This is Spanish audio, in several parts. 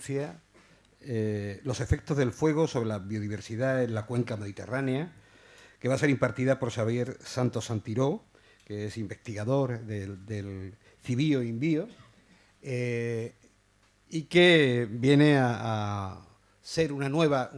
ciencia, los efectos del fuego sobre la biodiversidad en la cuenca mediterránea, que va a ser impartida por Xavier Santos Santiró, que es investigador del CIBIO INBIO, y que viene a ser una nueva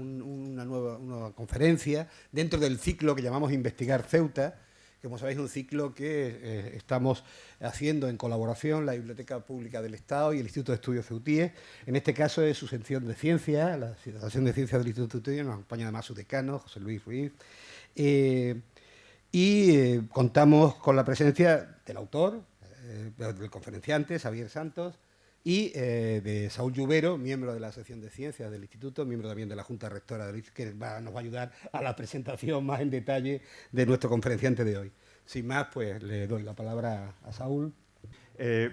conferencia dentro del ciclo que llamamos Investigar Ceuta, que, como sabéis, es un ciclo que estamos haciendo en colaboración la Biblioteca Pública del Estado y el Instituto de Estudios Ceutíes. En este caso es su sección de ciencia, la sección de ciencias del Instituto Ceutíes. Nos acompaña además su decano, José Luis Ruiz. Contamos con la presencia del autor, del conferenciante, Xavier Santos, y de Saúl Lluvero, miembro de la sección de ciencias del Instituto, miembro también de la Junta Rectora del Instituto, que nos va a ayudar a la presentación más en detalle de nuestro conferenciante de hoy. Sin más, pues le doy la palabra a Saúl.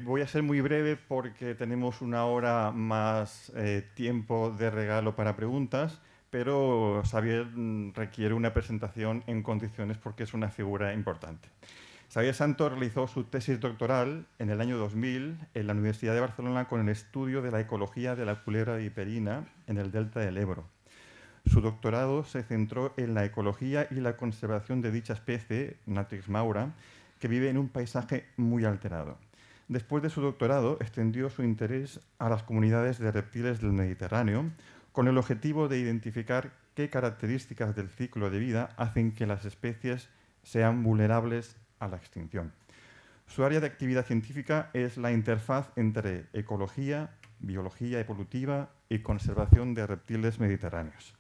Voy a ser muy breve porque tenemos una hora más tiempo de regalo para preguntas, pero Xavier requiere una presentación en condiciones porque es una figura importante. Xavier Santos realizó su tesis doctoral en el año 2000 en la Universidad de Barcelona con el estudio de la ecología de la culebra viperina en el delta del Ebro. Su doctorado se centró en la ecología y la conservación de dicha especie, Natrix maura, que vive en un paisaje muy alterado. Después de su doctorado, extendió su interés a las comunidades de reptiles del Mediterráneo con el objetivo de identificar qué características del ciclo de vida hacen que las especies sean vulnerables a la extinción. Su área de actividad científica es la interfaz entre ecología, biología evolutiva y conservación de reptiles mediterráneos.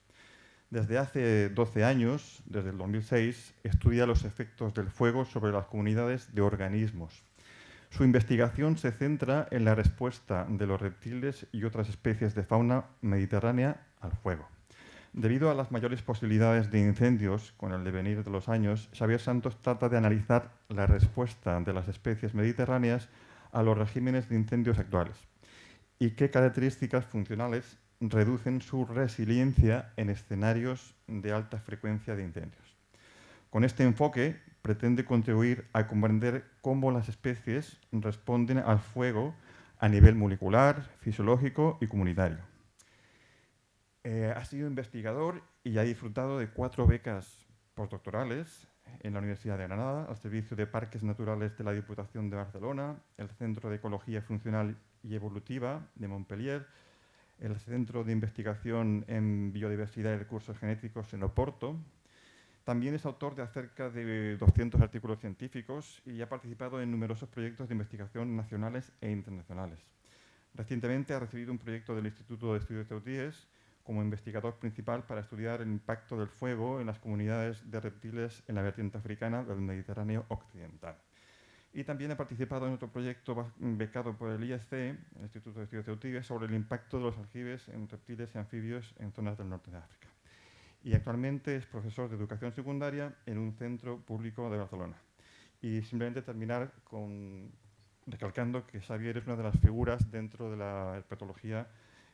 Desde hace 12 años, desde el 2006, estudia los efectos del fuego sobre las comunidades de organismos. Su investigación se centra en la respuesta de los reptiles y otras especies de fauna mediterránea al fuego. Debido a las mayores posibilidades de incendios con el devenir de los años, Xavier Santos trata de analizar la respuesta de las especies mediterráneas a los regímenes de incendios actuales y qué características funcionales reducen su resiliencia en escenarios de alta frecuencia de incendios. Con este enfoque pretende contribuir a comprender cómo las especies responden al fuego a nivel molecular, fisiológico y comunitario. Ha sido investigador y ha disfrutado de 4 becas postdoctorales en la Universidad de Granada, al Servicio de Parques Naturales de la Diputación de Barcelona, el Centro de Ecología Funcional y Evolutiva de Montpellier, el Centro de Investigación en Biodiversidad y Recursos Genéticos en Oporto. También es autor de cerca de 200 artículos científicos y ha participado en numerosos proyectos de investigación nacionales e internacionales. Recientemente ha recibido un proyecto del Instituto de Estudios Ceutíes como investigador principal para estudiar el impacto del fuego en las comunidades de reptiles en la vertiente africana del Mediterráneo occidental. Y también ha participado en otro proyecto becado por el IEC, el Instituto de Estudios Ceutíes, sobre el impacto de los aljibes en reptiles y anfibios en zonas del norte de África. Y actualmente es profesor de educación secundaria en un centro público de Barcelona. Y simplemente terminar recalcando que Xavier es una de las figuras dentro de la herpetología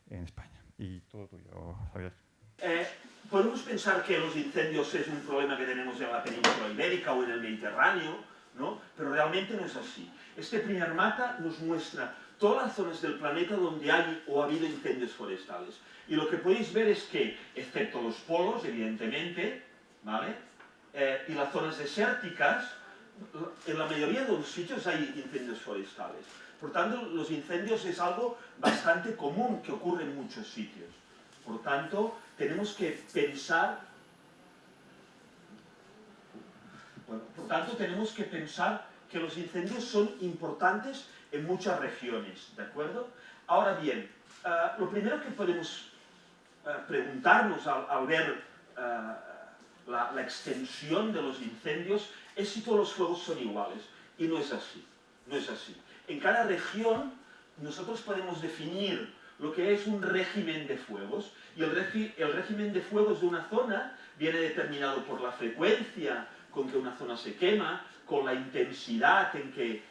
en España. Y todo tuyo, Javier. Podemos pensar que los incendios es un problema que tenemos en la península ibérica o en el Mediterráneo, ¿no? Pero realmente no es así. Este primer mapa nos muestra todas las zonas del planeta donde hay o ha habido incendios forestales. Y lo que podéis ver es que, excepto los polos, evidentemente, ¿vale? Y las zonas desérticas, en la mayoría de los sitios hay incendios forestales. Por tanto, los incendios es algo bastante común que ocurre en muchos sitios. Por tanto, tenemos que pensar... que los incendios son importantes en muchas regiones, ¿de acuerdo? Ahora bien, lo primero que podemos preguntarnos al ver la extensión de los incendios es si todos los fuegos son iguales. Y no es así, no es así. En cada región nosotros podemos definir lo que es un régimen de fuegos, y el régimen de fuegos de una zona viene determinado por la frecuencia con que una zona se quema, con la intensidad en que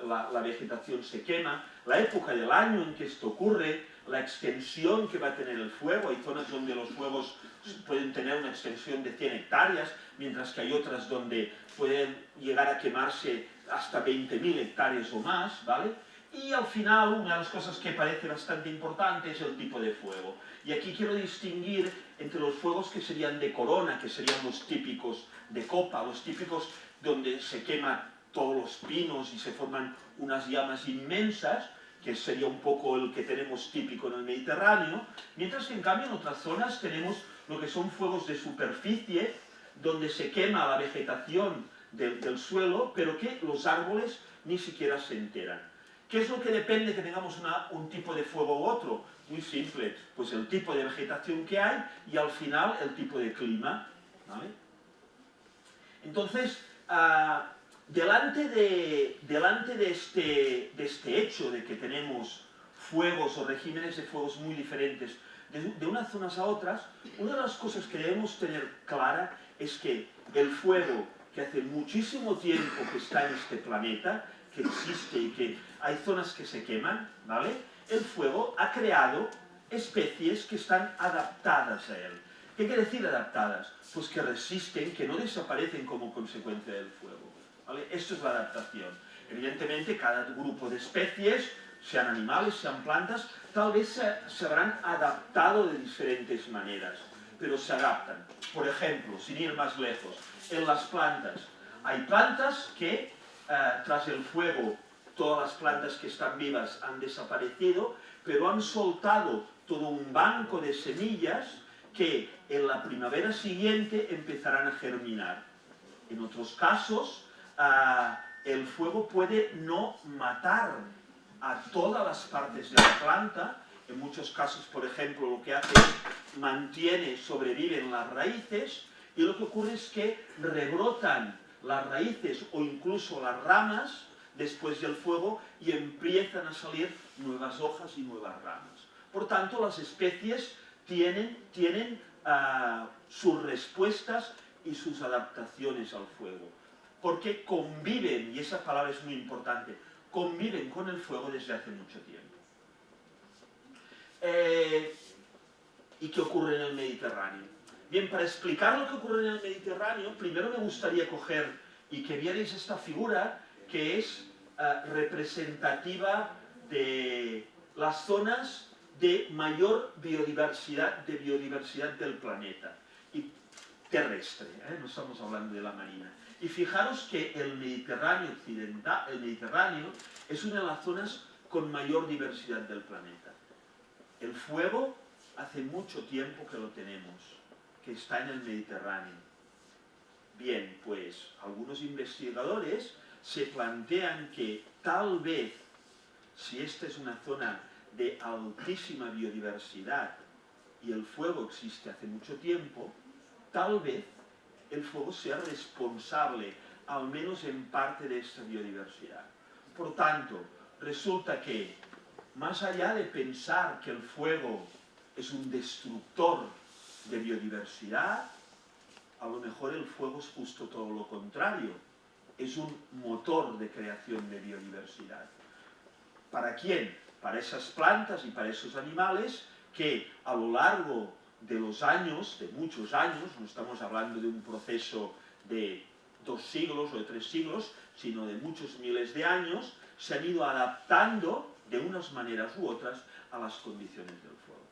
la vegetación se quema, la época del año en que esto ocurre, la extensión que va a tener el fuego. Hay zonas donde los fuegos pueden tener una extensión de 100 hectáreas, mientras que hay otras donde pueden llegar a quemarse hasta 20.000 hectáreas o más, ¿vale? Y al final, una de las cosas que parece bastante importante es el tipo de fuego. Y aquí quiero distinguir entre los fuegos que serían de corona, que serían los típicos de copa, los típicos donde se queman todos los pinos y se forman unas llamas inmensas, que sería un poco el que tenemos típico en el Mediterráneo, mientras que en cambio en otras zonas tenemos lo que son fuegos de superficie, donde se quema la vegetación del suelo, pero que los árboles ni siquiera se enteran. ¿Qué es lo que depende que tengamos un tipo de fuego u otro? Muy simple, pues el tipo de vegetación que hay y al final el tipo de clima, ¿vale? Entonces, delante de este hecho de que tenemos fuegos o regímenes de fuegos muy diferentes de unas zonas a otras, una de las cosas que debemos tener clara es que el fuego que hace muchísimo tiempo que está en este planeta, que existe y que hay zonas que se queman, ¿vale? El fuego ha creado especies que están adaptadas a él. ¿Qué quiere decir adaptadas? Pues que resisten, que no desaparecen como consecuencia del fuego, ¿vale? Esto es la adaptación. Evidentemente, cada grupo de especies, sean animales, sean plantas, tal vez se habrán adaptado de diferentes maneras, pero se adaptan. Por ejemplo, sin ir más lejos, en las plantas. Hay plantas que, tras el fuego, todas las plantas que están vivas han desaparecido, pero han soltado todo un banco de semillas que en la primavera siguiente empezarán a germinar. En otros casos, el fuego puede no matar a todas las partes de la planta. En muchos casos, por ejemplo, lo que hace es mantiene, sobreviven las raíces, y lo que ocurre es que rebrotan las raíces o incluso las ramas después del fuego y empiezan a salir nuevas hojas y nuevas ramas. Por tanto, las especies tienen sus respuestas y sus adaptaciones al fuego, porque conviven, y esa palabra es muy importante, conviven con el fuego desde hace mucho tiempo. ¿Y qué ocurre en el Mediterráneo? Bien, para explicar lo que ocurre en el Mediterráneo, primero me gustaría coger y que vierais esta figura que es representativa de las zonas de mayor biodiversidad del planeta, y terrestre, no estamos hablando de la marina. Y fijaros que el Mediterráneo occidental, el Mediterráneo, es una de las zonas con mayor diversidad del planeta. El fuego hace mucho tiempo que lo tenemos, que está en el Mediterráneo. Bien, pues algunos investigadores se plantean que tal vez, si esta es una zona de altísima biodiversidad y el fuego existe hace mucho tiempo, tal vez el fuego sea responsable, al menos en parte, de esta biodiversidad. Por tanto, resulta que, más allá de pensar que el fuego es un destructor de biodiversidad, a lo mejor el fuego es justo todo lo contrario, es un motor de creación de biodiversidad. ¿Para quién? Para esas plantas y para esos animales que a lo largo de los años, de muchos años, no estamos hablando de un proceso de 2 siglos o de 3 siglos, sino de muchos miles de años, se han ido adaptando de unas maneras u otras a las condiciones del fuego.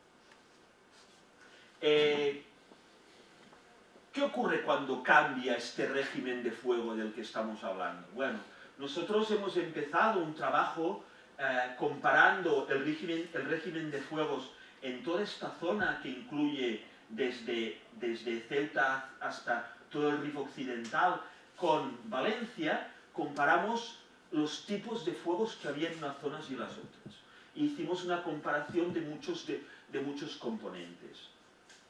¿Qué ocurre cuando cambia este régimen de fuego del que estamos hablando? Bueno, nosotros hemos empezado un trabajo comparando el régimen de fuegos en toda esta zona que incluye desde Ceuta hasta todo el Rif occidental con Valencia. Comparamos los tipos de fuegos que había en unas zonas y las otras. Hicimos una comparación de muchos componentes.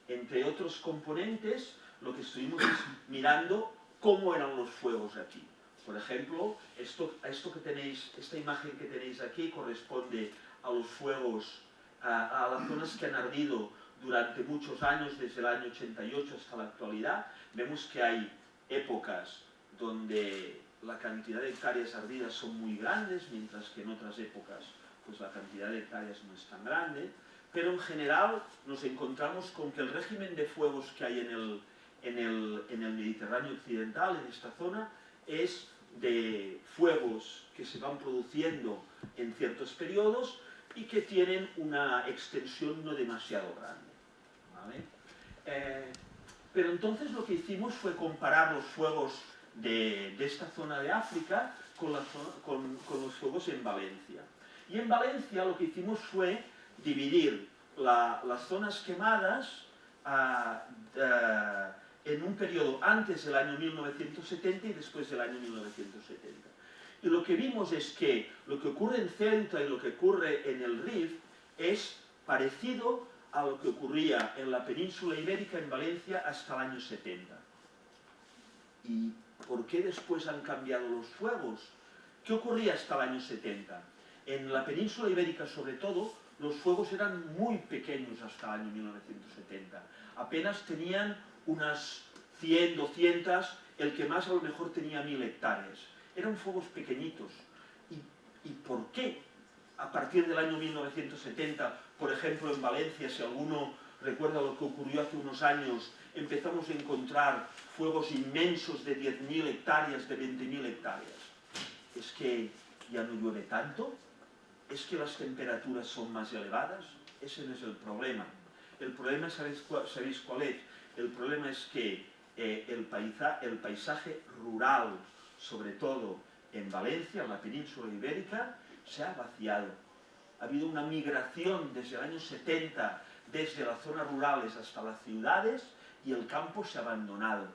Entre otros componentes, lo que estuvimos es mirando cómo eran los fuegos aquí. Por ejemplo, esta imagen que tenéis aquí corresponde a los fuegos, a las zonas que han ardido durante muchos años, desde el año 88 hasta la actualidad. Vemos que hay épocas donde la cantidad de hectáreas ardidas son muy grandes, mientras que en otras épocas pues la cantidad de hectáreas no es tan grande. Pero en general nos encontramos con que el régimen de fuegos que hay en el Mediterráneo occidental, en esta zona, es de fuegos que se van produciendo en ciertos periodos y que tienen una extensión no demasiado grande, ¿vale? Pero entonces lo que hicimos fue comparar los fuegos de esta zona de África con los fuegos en Valencia. Y en Valencia lo que hicimos fue dividir las zonas quemadas en un periodo antes del año 1970 y después del año 1970. Y lo que vimos es que lo que ocurre en Ceuta y lo que ocurre en el Rif es parecido a lo que ocurría en la península ibérica, en Valencia, hasta el año 70. ¿Y por qué después han cambiado los fuegos? ¿Qué ocurría hasta el año 70? En la península ibérica, sobre todo, los fuegos eran muy pequeños hasta el año 1970. Apenas tenían unas 100, 200, el que más a lo mejor tenía 1000 hectáreas. Eran fuegos pequeñitos. ¿Y por qué? A partir del año 1970, por ejemplo, en Valencia, si alguno recuerda lo que ocurrió hace unos años, empezamos a encontrar fuegos inmensos de 10.000 hectáreas, de 20.000 hectáreas. ¿Es que ya no llueve tanto? ¿Es que las temperaturas son más elevadas? Ese no es el problema. El problema, ¿sabéis cuál es? El problema es que el paisaje rural, sobre todo en Valencia, en la península ibérica, se ha vaciado. Ha habido una migración desde el año 70, desde las zonas rurales hasta las ciudades, y el campo se ha abandonado.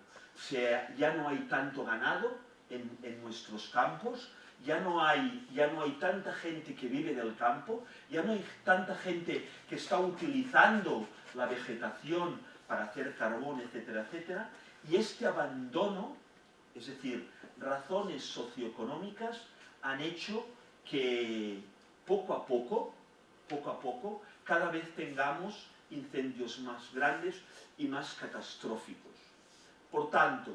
Ya no hay tanto ganado en nuestros campos, ya no hay tanta gente que vive del campo, ya no hay tanta gente que está utilizando la vegetación para hacer carbón, etcétera, etcétera, y este abandono, es decir, razones socioeconómicas, han hecho que poco a poco, cada vez tengamos incendios más grandes y más catastróficos. Por tanto,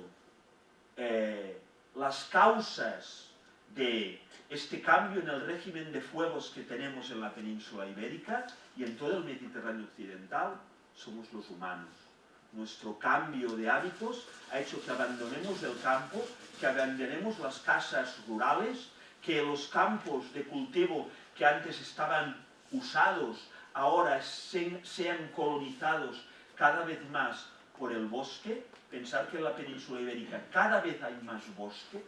las causas de este cambio en el régimen de fuegos que tenemos en la península ibérica y en todo el Mediterráneo occidental somos los humanos. Nuestro cambio de hábitos ha hecho que abandonemos el campo, que abandonemos las casas rurales, que los campos de cultivo que antes estaban usados ahora sean colonizados cada vez más por el bosque. Pensar que en la península ibérica cada vez hay más bosque,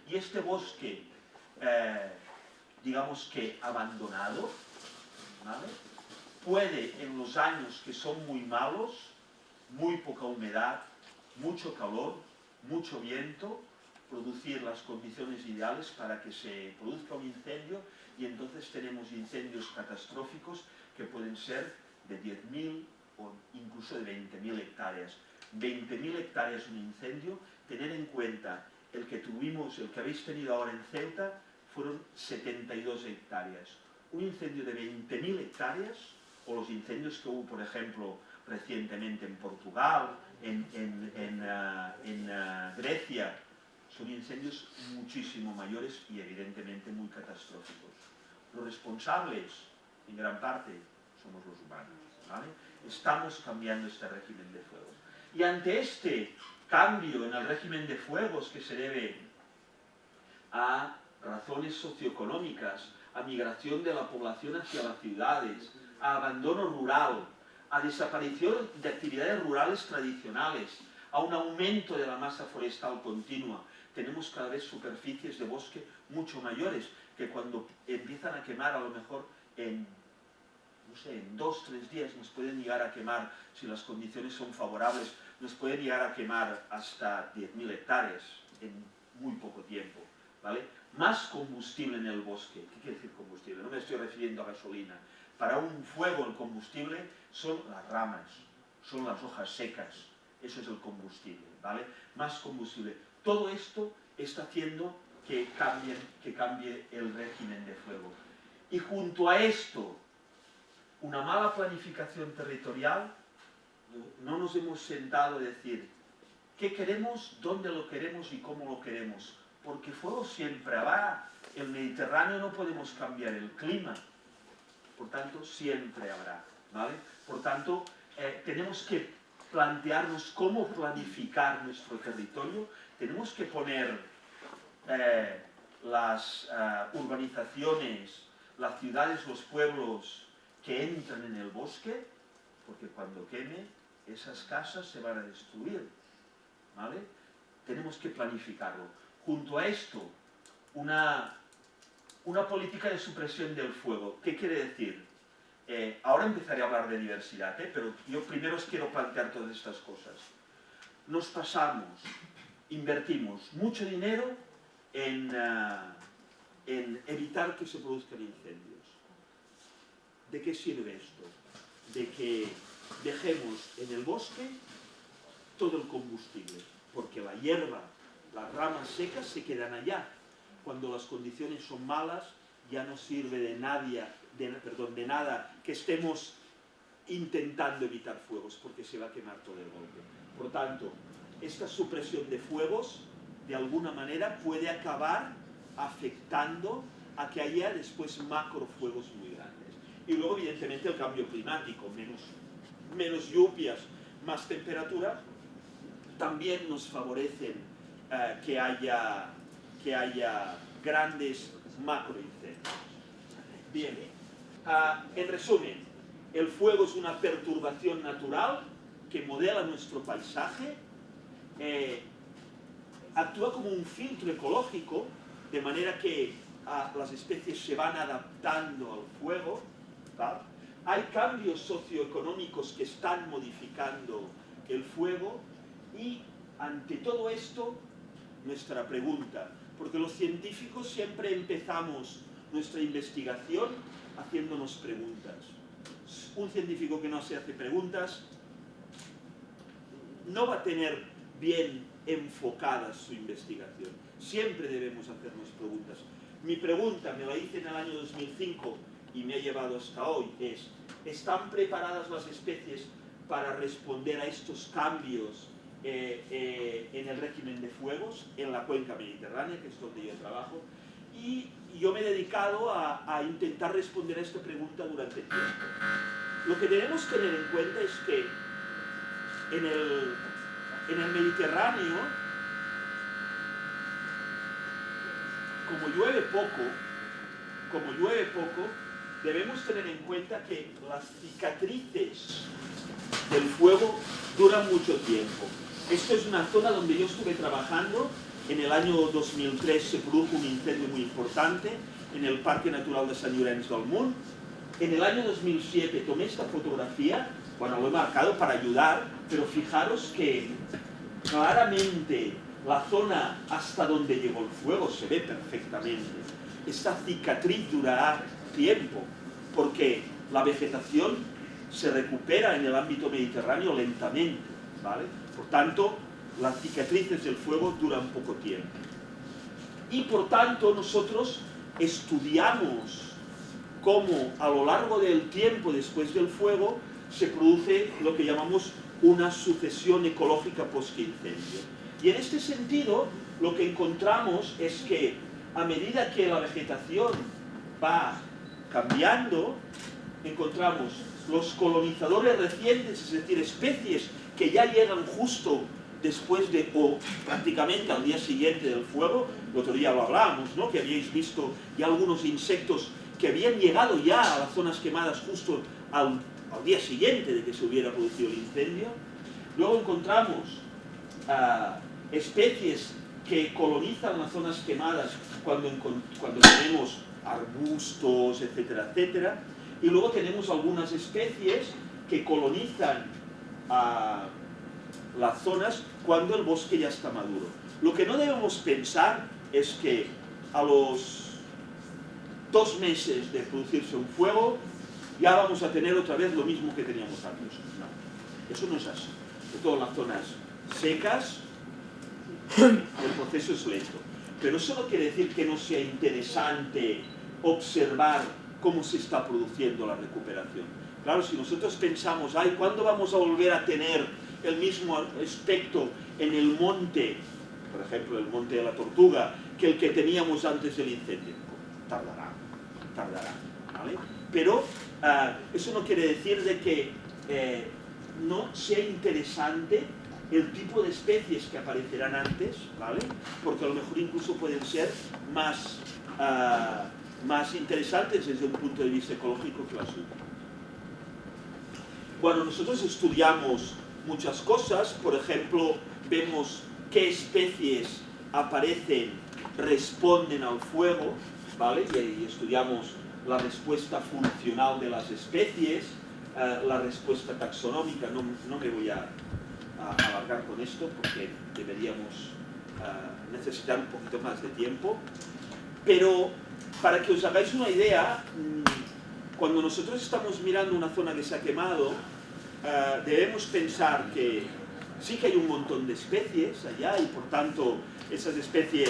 y este bosque, digamos que abandonado, ¿vale?, puede en los años que son muy malos, muy poca humedad, mucho calor, mucho viento, producir las condiciones ideales para que se produzca un incendio, y entonces tenemos incendios catastróficos que pueden ser de 10.000 o incluso de 20.000 hectáreas. 20.000 hectáreas un incendio, tener en cuenta el que habéis tenido ahora en Ceuta, fueron 72 hectáreas. Un incendio de 20.000 hectáreas, o los incendios que hubo, por ejemplo, recientemente en Portugal, en Grecia, son incendios muchísimo mayores y evidentemente muy catastróficos. Los responsables, en gran parte, somos los humanos, ¿vale? Estamos cambiando este régimen de fuegos. Y ante este cambio en el régimen de fuegos, que se debe a razones socioeconómicas, a migración de la población hacia las ciudades, a abandono rural, a desaparición de actividades rurales tradicionales, a un aumento de la masa forestal continua, tenemos cada vez superficies de bosque mucho mayores, que cuando empiezan a quemar, a lo mejor en 2 o 3 días nos pueden llegar a quemar, si las condiciones son favorables, nos pueden llegar a quemar hasta 10.000 hectáreas en muy poco tiempo, ¿vale? Más combustible en el bosque. ¿Qué quiere decir combustible? No me estoy refiriendo a gasolina. Para un fuego el combustible son las ramas, son las hojas secas. Eso es el combustible, ¿vale? Más combustible. Todo esto está haciendo que cambie el régimen de fuego. Y junto a esto, una mala planificación territorial, no nos hemos sentado a decir qué queremos, dónde lo queremos y cómo lo queremos. Porque fuego siempre habrá. El Mediterráneo no podemos cambiar el clima. Por tanto, siempre habrá, ¿vale? Por tanto, tenemos que plantearnos cómo planificar nuestro territorio, tenemos que poner las urbanizaciones, las ciudades, los pueblos que entran en el bosque, porque cuando queme, esas casas se van a destruir, ¿vale? Tenemos que planificarlo. Junto a esto, una política de supresión del fuego. ¿Qué quiere decir? Ahora empezaré a hablar de diversidad, pero yo primero os quiero plantear todas estas cosas. Nos pasamos, invertimos mucho dinero en evitar que se produzcan incendios. ¿De qué sirve esto? De que dejemos en el bosque todo el combustible, porque la hierba, las ramas secas se quedan allá. Cuando las condiciones son malas, ya no sirve de nada que estemos intentando evitar fuegos, porque se va a quemar todo el golpe. Por tanto, esta supresión de fuegos, de alguna manera, puede acabar afectando a que haya después macrofuegos muy grandes. Y luego, evidentemente, el cambio climático, menos lluvias, más temperatura, también nos favorecen que haya grandes macroincendios. Bien, en resumen, el fuego es una perturbación natural que modela nuestro paisaje, actúa como un filtro ecológico, de manera que las especies se van adaptando al fuego, ¿vale? Hay cambios socioeconómicos que están modificando el fuego y ante todo esto, nuestra pregunta, porque los científicos siempre empezamos nuestra investigación haciéndonos preguntas. Un científico que no se hace preguntas no va a tener bien enfocada su investigación. Siempre debemos hacernos preguntas. Mi pregunta, me la hice en el año 2005 y me ha llevado hasta hoy, es: ¿están preparadas las especies para responder a estos cambios en el régimen de fuegos en la cuenca mediterránea, que es donde yo trabajo? Y yo me he dedicado a intentar responder a esta pregunta durante tiempo. Lo que debemos tener en cuenta es que en el Mediterráneo, como llueve poco, debemos tener en cuenta que las cicatrices del fuego duran mucho tiempo. Esto es una zona donde yo estuve trabajando. En el año 2003 se produjo un incendio muy importante en el Parque Natural de Sant Llorenç del Munt. En el año 2007 tomé esta fotografía, bueno, lo he marcado para ayudar, pero fijaros que claramente la zona hasta donde llegó el fuego se ve perfectamente. Esta cicatriz durará tiempo, porque la vegetación se recupera en el ámbito mediterráneo lentamente, ¿vale? Por tanto, las cicatrices del fuego duran poco tiempo. Y por tanto, nosotros estudiamos cómo a lo largo del tiempo después del fuego se produce lo que llamamos una sucesión ecológica post-incendio. Y en este sentido, lo que encontramos es que a medida que la vegetación va cambiando, encontramos los colonizadores recientes, es decir, especies que ya llegan justo después o prácticamente al día siguiente del fuego. El otro día lo hablábamos, ¿no? Que habíais visto ya algunos insectos que habían llegado ya a las zonas quemadas justo al día siguiente de que se hubiera producido el incendio. Luego encontramos especies que colonizan las zonas quemadas cuando tenemos arbustos, etcétera, etcétera. Y luego tenemos algunas especies que colonizan las zonas cuando el bosque ya está maduro. Lo que no debemos pensar es que a los 2 meses de producirse un fuego ya vamos a tener otra vez lo mismo que teníamos antes. No, eso no es así. Sobre todo en las zonas secas el proceso es lento. Pero eso no quiere decir que no sea interesante observar cómo se está produciendo la recuperación. Claro, si nosotros pensamos, ay, ¿cuándo vamos a volver a tener el mismo aspecto en el monte, por ejemplo, el monte de la Tortuga, que el que teníamos antes del incendio? Tardará, ¿vale? Pero eso no quiere decir de que no sea interesante el tipo de especies que aparecerán antes, ¿vale? Porque a lo mejor incluso pueden ser más interesantes desde un punto de vista ecológico que las últimas. Bueno, nosotros estudiamos muchas cosas, por ejemplo, vemos qué especies aparecen, responden al fuego, ¿vale? Y estudiamos la respuesta funcional de las especies, la respuesta taxonómica. No me voy a alargar con esto porque deberíamos necesitar un poquito más de tiempo, pero para que os hagáis una idea, cuando nosotros estamos mirando una zona que se ha quemado, debemos pensar que sí que hay un montón de especies allá y por tanto esas especies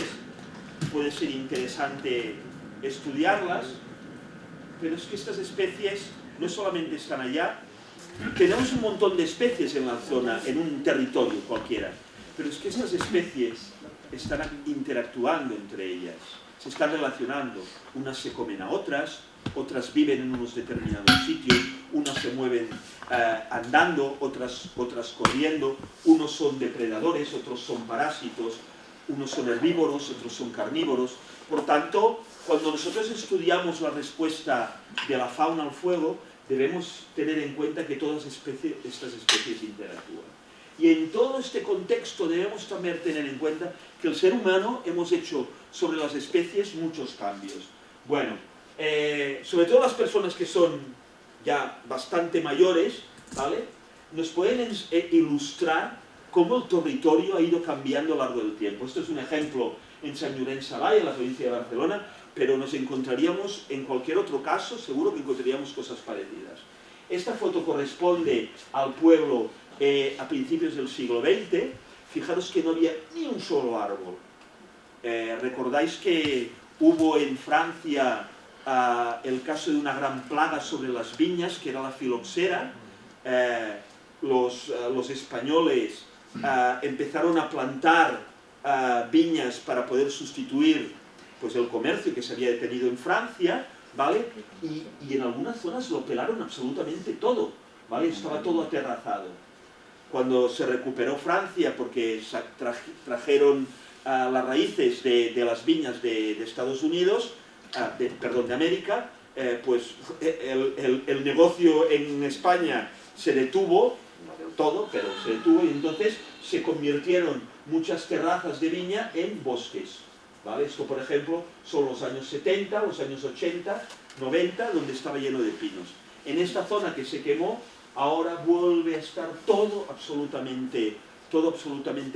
puede ser interesante estudiarlas, pero es que estas especies no solamente están allá, tenemos un montón de especies en la zona, en un territorio cualquiera, pero es que estas especies están interactuando entre ellas, se están relacionando, unas se comen a otras viven en unos determinados sitios, unas se mueven andando, otras corriendo, unos son depredadores, otros son parásitos, unos son herbívoros, otros son carnívoros. Por tanto, cuando nosotros estudiamos la respuesta de la fauna al fuego, debemos tener en cuenta que todas estas especies interactúan. Y en todo este contexto debemos también tener en cuenta que el ser humano hemos hecho sobre las especies muchos cambios. Bueno, sobre todo las personas que son ya bastante mayores, ¿vale? Nos pueden ilustrar cómo el territorio ha ido cambiando a lo largo del tiempo. Esto es un ejemplo en Sant Llorenç Savall, en la provincia de Barcelona, pero nos encontraríamos en cualquier otro caso, seguro que encontraríamos cosas parecidas. Esta foto corresponde al pueblo a principios del siglo XX. Fijaros que no había ni un solo árbol. Recordáis que hubo en Francia el caso de una gran plaga sobre las viñas, que era la filoxera. Los españoles empezaron a plantar viñas para poder sustituir pues, el comercio que se había detenido en Francia, ¿vale? Y en algunas zonas lo pelaron absolutamente todo, ¿vale? Estaba todo aterrazado. Cuando se recuperó Francia, porque trajeron las raíces de las viñas de Estados Unidos, de América, pues el negocio en España se detuvo, no del todo, pero se detuvo, y entonces se convirtieron muchas terrazas de viña en bosques, ¿vale? Esto, por ejemplo, son los años 70, los años 80, 90, donde estaba lleno de pinos. En esta zona que se quemó, ahora vuelve a estar todo absolutamente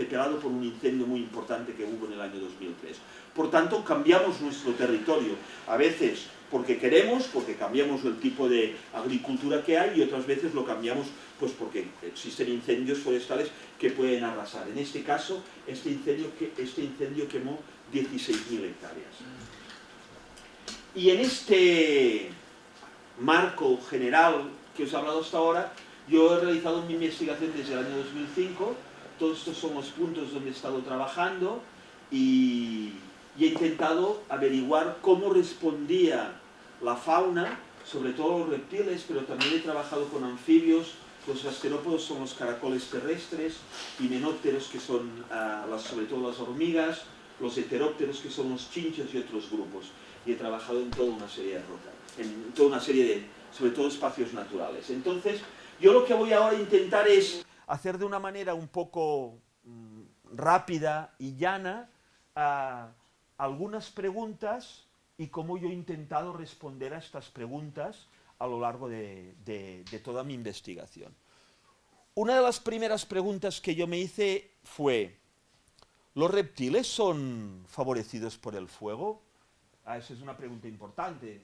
pelado por un incendio muy importante que hubo en el año 2003. Por tanto, cambiamos nuestro territorio, a veces porque queremos, porque cambiamos el tipo de agricultura que hay, y otras veces lo cambiamos pues porque existen incendios forestales que pueden arrasar. En este caso, este incendio quemó 16.000 hectáreas. Y en este marco general que os he hablado hasta ahora, yo he realizado mi investigación desde el año 2005, todos estos son los puntos donde he estado trabajando y he intentado averiguar cómo respondía la fauna, sobre todo los reptiles, pero también he trabajado con anfibios. Los gasterópodos son los caracoles terrestres, himenópteros, que son sobre todo las hormigas, los heterópteros, que son los chinchos y otros grupos. Y he trabajado en toda una serie de rutas, en toda una serie de, sobre todo, espacios naturales. Entonces, yo lo que voy ahora a intentar es hacer de una manera un poco rápida y llana algunas preguntas y cómo yo he intentado responder a estas preguntas a lo largo de toda mi investigación. Una de las primeras preguntas que yo me hice fue: ¿los reptiles son favorecidos por el fuego? Esa es una pregunta importante.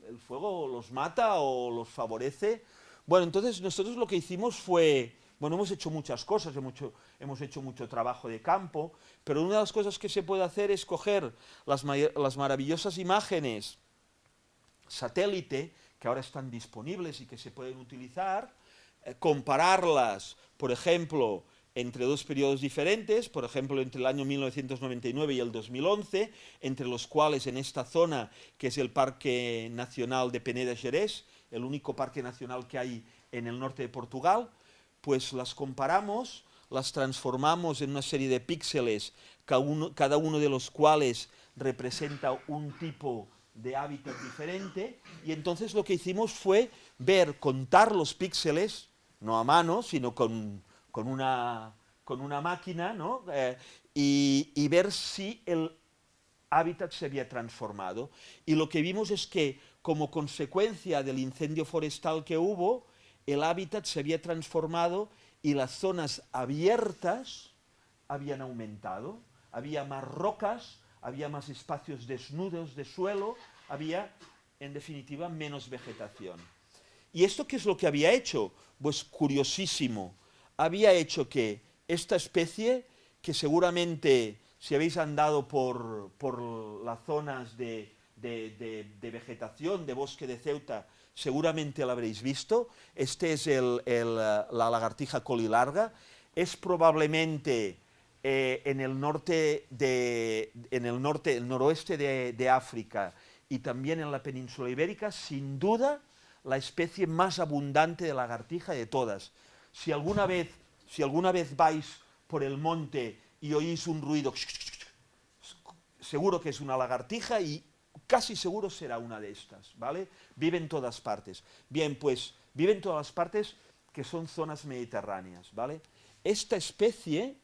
¿El fuego los mata o los favorece? Bueno, entonces nosotros lo que hicimos fue, bueno, hemos hecho muchas cosas, hemos hecho mucho trabajo de campo, pero una de las cosas que se puede hacer es coger las maravillosas imágenes satélite que ahora están disponibles y que se pueden utilizar, compararlas, por ejemplo, entre dos periodos diferentes, por ejemplo, entre el año 1999 y el 2011, entre los cuales en esta zona, que es el Parque Nacional de Peneda Gerês, el único parque nacional que hay en el norte de Portugal, pues las comparamos, las transformamos en una serie de píxeles, cada uno de los cuales representa un tipo de hábitat diferente, y entonces lo que hicimos fue contar los píxeles, no a mano, sino con una máquina, ¿no? Y ver si el hábitat se había transformado. Y lo que vimos es que, como consecuencia del incendio forestal que hubo, el hábitat se había transformado y las zonas abiertas habían aumentado. Había más rocas, había más espacios desnudos de suelo, había, en definitiva, menos vegetación. ¿Y esto qué es lo que había hecho? Pues curiosísimo. Había hecho que esta especie, que seguramente si habéis andado por las zonas de vegetación, de bosque de Ceuta, seguramente la habréis visto. Este es la lagartija colilarga. Es probablemente en el noroeste de África y también en la península ibérica, sin duda, la especie más abundante de lagartija de todas. Si alguna vez vais por el monte y oís un ruido, seguro que es una lagartija y casi seguro será una de estas, ¿vale? Vive en todas partes. Bien, pues vive en todas partes que son zonas mediterráneas, ¿vale? Esta especie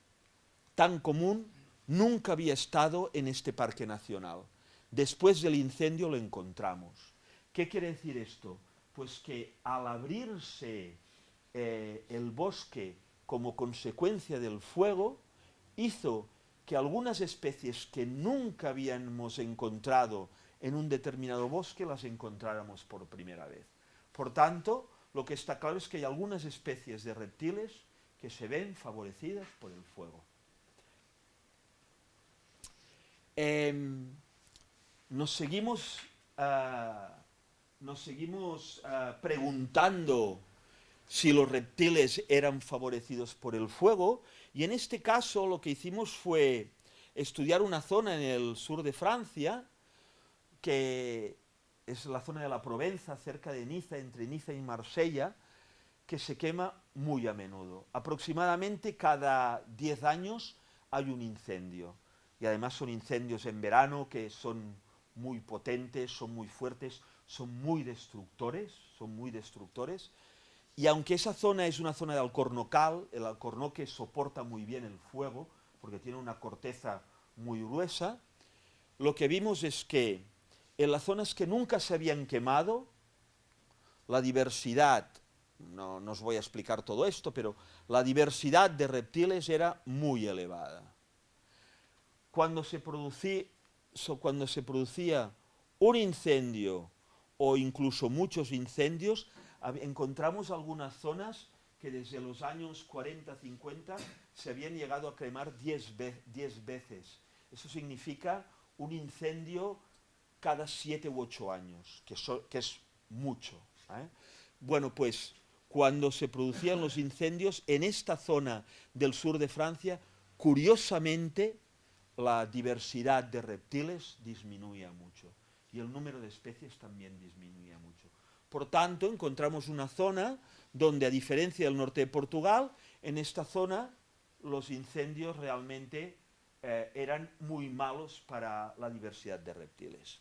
tan común nunca había estado en este parque nacional. Después del incendio lo encontramos. ¿Qué quiere decir esto? Pues que al abrirse el bosque como consecuencia del fuego, hizo que algunas especies que nunca habíamos encontrado en un determinado bosque las encontráramos por primera vez. Por tanto, lo que está claro es que hay algunas especies de reptiles que se ven favorecidas por el fuego. Nos seguimos preguntando si los reptiles eran favorecidos por el fuego, y en este caso lo que hicimos fue estudiar una zona en el sur de Francia, que es la zona de la Provenza, cerca de Niza, entre Niza y Marsella, que se quema muy a menudo. Aproximadamente cada 10 años hay un incendio, y además son incendios en verano que son muy potentes, son muy fuertes, son muy destructores, y aunque esa zona es una zona de alcornocal, el alcornoque soporta muy bien el fuego, porque tiene una corteza muy gruesa, lo que vimos es que en las zonas que nunca se habían quemado, la diversidad, no os voy a explicar todo esto, pero la diversidad de reptiles era muy elevada. Cuando se producía un incendio o incluso muchos incendios, encontramos algunas zonas que desde los años 40-50 se habían llegado a quemar 10 veces. Eso significa un incendio cada 7 u 8 años, que es mucho. Bueno, pues cuando se producían los incendios en esta zona del sur de Francia, curiosamente la diversidad de reptiles disminuía mucho y el número de especies también disminuía mucho. Por tanto, encontramos una zona donde, a diferencia del norte de Portugal, en esta zona los incendios realmente eran muy malos para la diversidad de reptiles.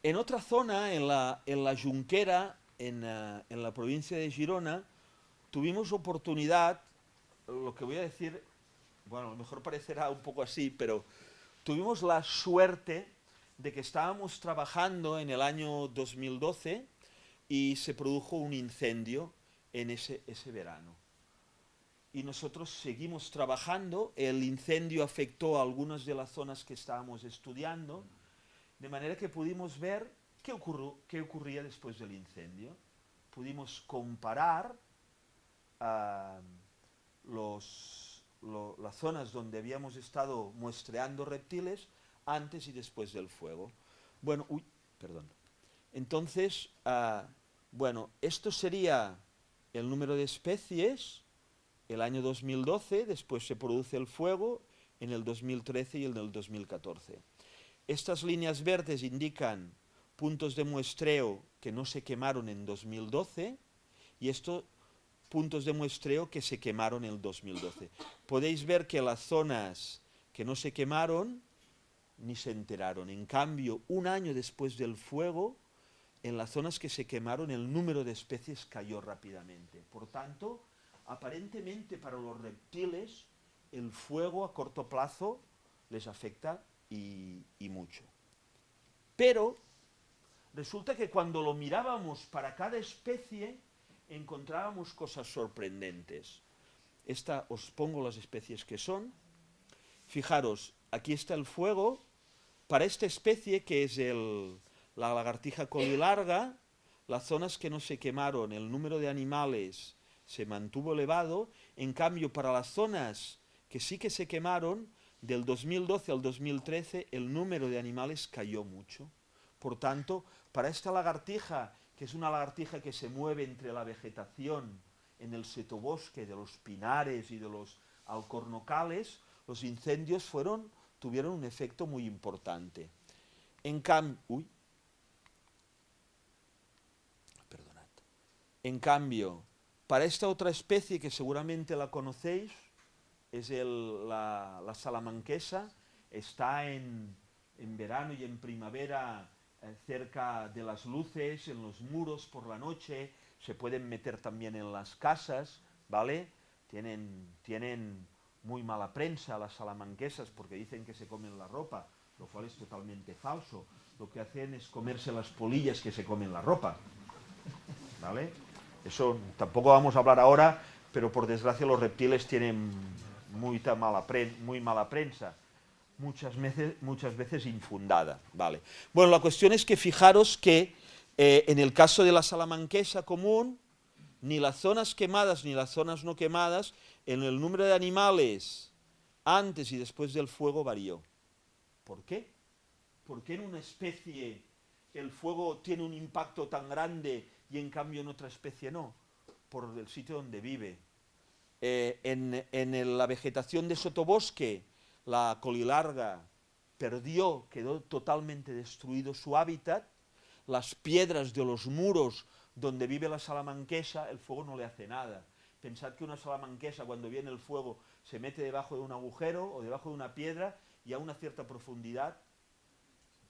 En otra zona, en la Junquera, en la provincia de Girona, tuvimos oportunidad, lo que voy a decir, bueno, a lo mejor parecerá un poco así, pero tuvimos la suerte de que estábamos trabajando en el año 2012 y se produjo un incendio en ese verano. Y nosotros seguimos trabajando, el incendio afectó a algunas de las zonas que estábamos estudiando, de manera que pudimos ver qué ocurría después del incendio. Pudimos comparar las zonas donde habíamos estado muestreando reptiles antes y después del fuego. Bueno, entonces, bueno, esto sería el número de especies, el año 2012, después se produce el fuego, en el 2013 y en el 2014. Estas líneas verdes indican puntos de muestreo que no se quemaron en 2012 y estos puntos de muestreo que se quemaron en el 2012. Podéis ver que las zonas que no se quemaron ni se enteraron. En cambio, un año después del fuego, en las zonas que se quemaron el número de especies cayó rápidamente. Por tanto, aparentemente para los reptiles el fuego a corto plazo les afecta y mucho. Pero resulta que cuando lo mirábamos para cada especie encontrábamos cosas sorprendentes. Os pongo las especies que son. Fijaros, aquí está el fuego. Para esta especie, que es la lagartija colilarga, las zonas que no se quemaron, el número de animales se mantuvo elevado. En cambio, para las zonas que sí que se quemaron, del 2012 al 2013, el número de animales cayó mucho. Por tanto, para esta lagartija, que es una lagartija que se mueve entre la vegetación en el sotobosque de los pinares y de los alcornocales, los incendios tuvieron un efecto muy importante. En cambio, para esta otra especie que seguramente la conocéis, es la salamanquesa, está en verano y en primavera cerca de las luces, en los muros por la noche, se pueden meter también en las casas, ¿vale? Tienen muy mala prensa las salamanquesas porque dicen que se comen la ropa, lo cual es totalmente falso. Lo que hacen es comerse las polillas que se comen la ropa, ¿vale? Eso tampoco vamos a hablar ahora, pero por desgracia los reptiles tienen muy mala prensa, muchas veces infundada, ¿vale? Bueno, la cuestión es que fijaros que en el caso de la salamanquesa común, ni las zonas quemadas ni las zonas no quemadas, en el número de animales antes y después del fuego varió. ¿Por qué? ¿Por qué en una especie el fuego tiene un impacto tan grande y en cambio en otra especie no? Por el sitio donde vive. En la vegetación de sotobosque, la colilarga quedó totalmente destruido su hábitat. Las piedras de los muros donde vive la salamanquesa, el fuego no le hace nada. Pensad que una salamanquesa, cuando viene el fuego, se mete debajo de un agujero o debajo de una piedra y a una cierta profundidad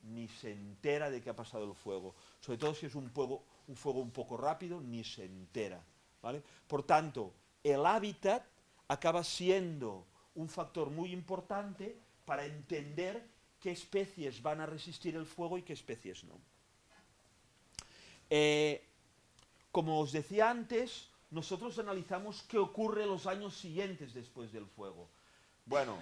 ni se entera de que ha pasado el fuego. Sobre todo si es un fuego un poco rápido, ni se entera, ¿vale? Por tanto, el hábitat acaba siendo un factor muy importante para entender qué especies van a resistir el fuego y qué especies no. Como os decía antes, nosotros analizamos qué ocurre en los años siguientes después del fuego. Bueno,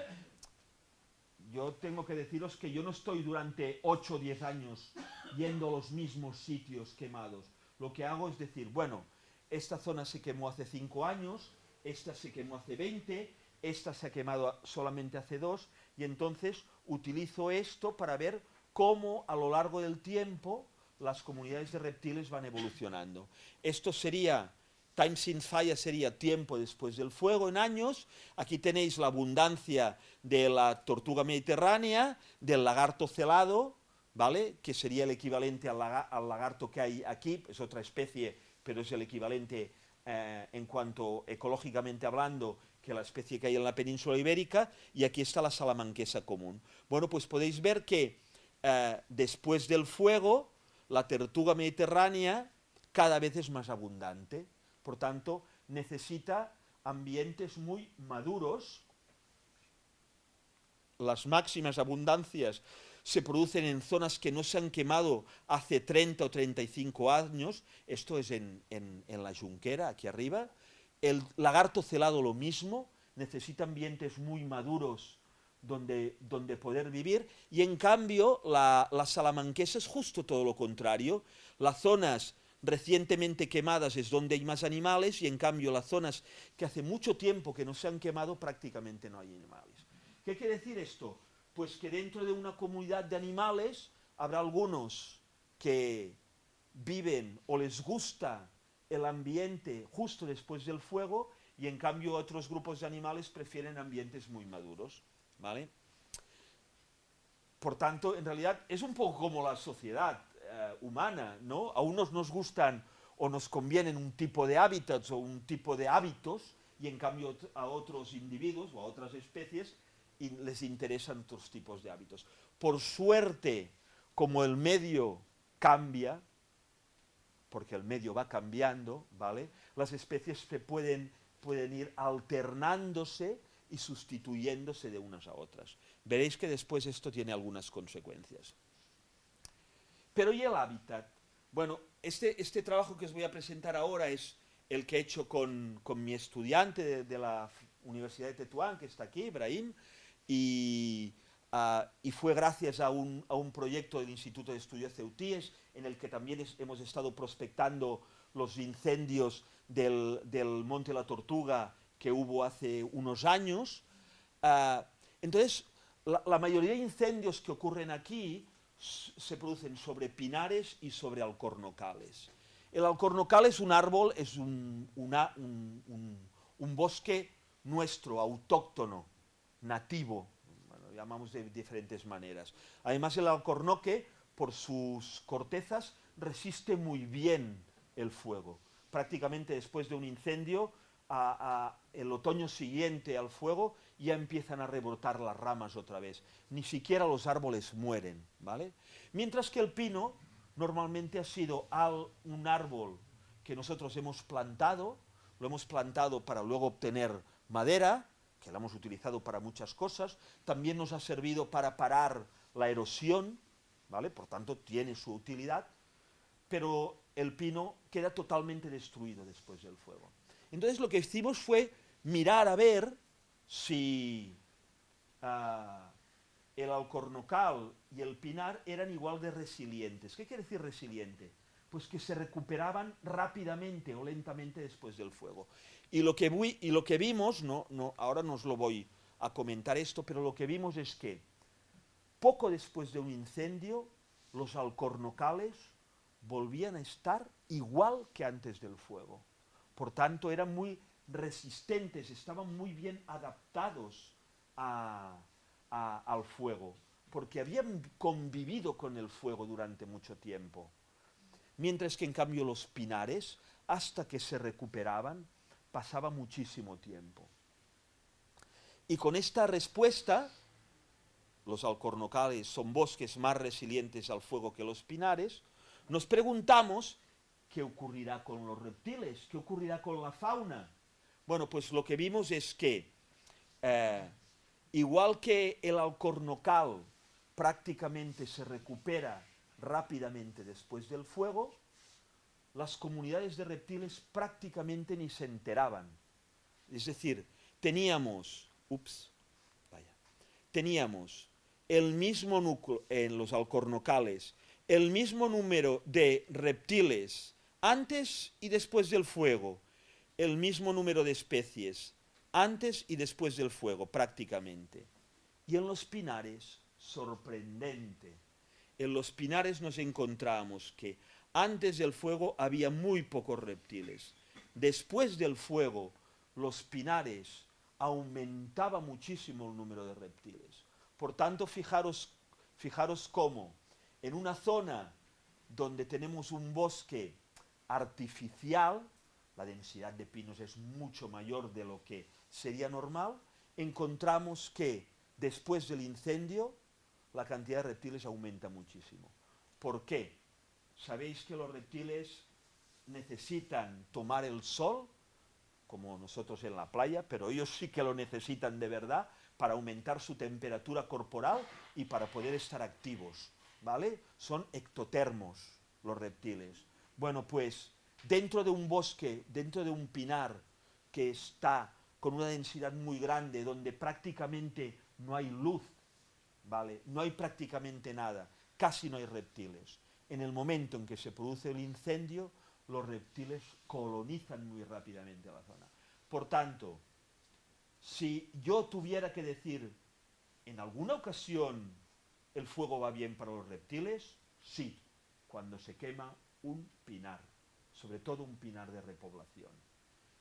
yo tengo que deciros que yo no estoy durante 8 o 10 años yendo a los mismos sitios quemados. Lo que hago es decir, bueno, esta zona se quemó hace 5 años, esta se quemó hace 20, esta se ha quemado solamente hace 2, y entonces utilizo esto para ver cómo a lo largo del tiempo las comunidades de reptiles van evolucionando. Esto sería, time since fire sería tiempo después del fuego en años. Aquí tenéis la abundancia de la tortuga mediterránea, del lagarto celado, ¿vale? Que sería el equivalente al lagarto que hay aquí, es otra especie, pero es el equivalente en cuanto ecológicamente hablando que la especie que hay en la península ibérica, y aquí está la salamanquesa común. Bueno, pues podéis ver que después del fuego, la tortuga mediterránea cada vez es más abundante, por tanto, necesita ambientes muy maduros. Las máximas abundancias se producen en zonas que no se han quemado hace 30 o 35 años, esto es en la Junquera, aquí arriba. El lagarto celado lo mismo, necesita ambientes muy maduros donde poder vivir, y en cambio la salamanquesa es justo todo lo contrario. Las zonas recientemente quemadas es donde hay más animales, y en cambio las zonas que hace mucho tiempo que no se han quemado prácticamente no hay animales. ¿Qué quiere decir esto? Pues que dentro de una comunidad de animales habrá algunos que viven o les gusta el ambiente justo después del fuego, y en cambio otros grupos de animales prefieren ambientes muy maduros, ¿vale? Por tanto, en realidad es un poco como la sociedad. humana, ¿no? A unos nos gustan o nos convienen un tipo de hábitats o un tipo de hábitos, y en cambio a otros individuos o a otras especies les interesan otros tipos de hábitos. Por suerte, como el medio cambia, porque el medio va cambiando, ¿vale? Las especies pueden ir alternándose y sustituyéndose de unas a otras. Veréis que después esto tiene algunas consecuencias. Pero ¿y el hábitat? Bueno, este trabajo que os voy a presentar ahora es el que he hecho con mi estudiante de la Universidad de Tetuán, que está aquí, Ibrahim, y fue gracias a un proyecto del Instituto de Estudios Ceutíes, en el que también hemos estado prospectando los incendios del Monte La Tortuga que hubo hace unos años. Entonces, la mayoría de incendios que ocurren aquí se producen sobre pinares y sobre alcornocales. El alcornocal es un árbol, es un bosque nuestro, autóctono, nativo, bueno, lo llamamos de diferentes maneras. Además, el alcornoque, por sus cortezas, resiste muy bien el fuego. Prácticamente después de un incendio, el otoño siguiente al fuego, ya empiezan a rebrotar las ramas otra vez. Ni siquiera los árboles mueren, ¿vale? Mientras que el pino normalmente ha sido un árbol que nosotros hemos plantado, lo hemos plantado para luego obtener madera, que la hemos utilizado para muchas cosas, también nos ha servido para parar la erosión, ¿vale? Por tanto, tiene su utilidad, pero el pino queda totalmente destruido después del fuego. Entonces lo que hicimos fue mirar a ver si el alcornocal y el pinar eran igual de resilientes. ¿Qué quiere decir resiliente? Pues que se recuperaban rápidamente o lentamente después del fuego. Y lo que vimos, ahora no os lo voy a comentar esto, pero lo que vimos es que poco después de un incendio, los alcornocales volvían a estar igual que antes del fuego. Por tanto, eran muy resistentes, estaban muy bien adaptados al fuego, porque habían convivido con el fuego durante mucho tiempo. Mientras que en cambio los pinares, hasta que se recuperaban, pasaba muchísimo tiempo. Y con esta respuesta, los alcornocales son bosques más resilientes al fuego que los pinares, nos preguntamos qué ocurrirá con los reptiles, qué ocurrirá con la fauna. Bueno, pues lo que vimos es que igual que el alcornocal prácticamente se recupera rápidamente después del fuego, las comunidades de reptiles prácticamente ni se enteraban. Es decir, teníamos el mismo núcleo en los alcornocales, el mismo número de reptiles antes y después del fuego, el mismo número de especies antes y después del fuego, prácticamente. Y en los pinares, sorprendente. En los pinares nos encontramos que antes del fuego había muy pocos reptiles. Después del fuego, los pinares aumentaba muchísimo el número de reptiles. Por tanto, fijaros cómo en una zona donde tenemos un bosque artificial, la densidad de pinos es mucho mayor de lo que sería normal, encontramos que después del incendio la cantidad de reptiles aumenta muchísimo. ¿Por qué? Sabéis que los reptiles necesitan tomar el sol, como nosotros en la playa, pero ellos sí que lo necesitan de verdad para aumentar su temperatura corporal y para poder estar activos, ¿vale? Son ectotermos los reptiles. Bueno, pues dentro de un bosque, dentro de un pinar que está con una densidad muy grande, donde prácticamente no hay luz, ¿vale? No hay prácticamente nada, casi no hay reptiles. En el momento en que se produce el incendio, los reptiles colonizan muy rápidamente la zona. Por tanto, si yo tuviera que decir, en alguna ocasión el fuego va bien para los reptiles, sí, cuando se quema un pinar, sobre todo un pinar de repoblación.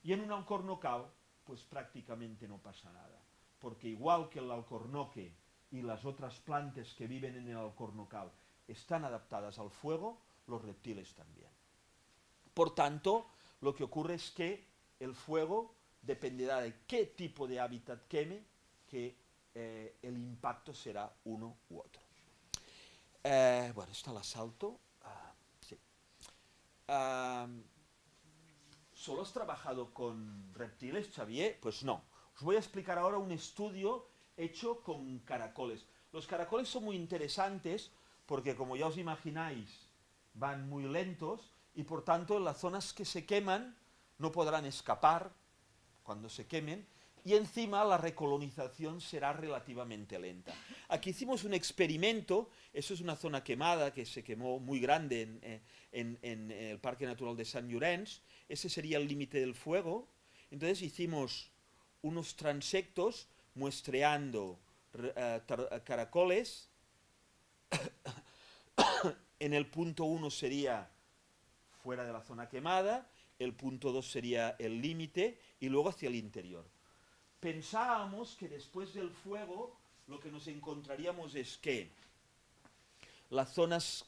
Y en un alcornocal, pues prácticamente no pasa nada, porque igual que el alcornoque y las otras plantas que viven en el alcornocal están adaptadas al fuego, los reptiles también. Por tanto, lo que ocurre es que el fuego dependerá de qué tipo de hábitat queme, que el impacto será uno u otro. Bueno, esta la salto. Sí. ¿Solo has trabajado con reptiles, Xavier? Pues no. Os voy a explicar ahora un estudio hecho con caracoles. Los caracoles son muy interesantes porque, como ya os imagináis, van muy lentos y por tanto en las zonas que se queman no podrán escapar cuando se quemen y encima la recolonización será relativamente lenta. Aquí hicimos un experimento, eso es una zona quemada que se quemó muy grande en el Parque Natural de Sant Llorenç, ese sería el límite del fuego, entonces hicimos unos transectos muestreando caracoles, en el punto 1 sería fuera de la zona quemada, el punto 2 sería el límite y luego hacia el interior. Pensábamos que después del fuego lo que nos encontraríamos es que las zonas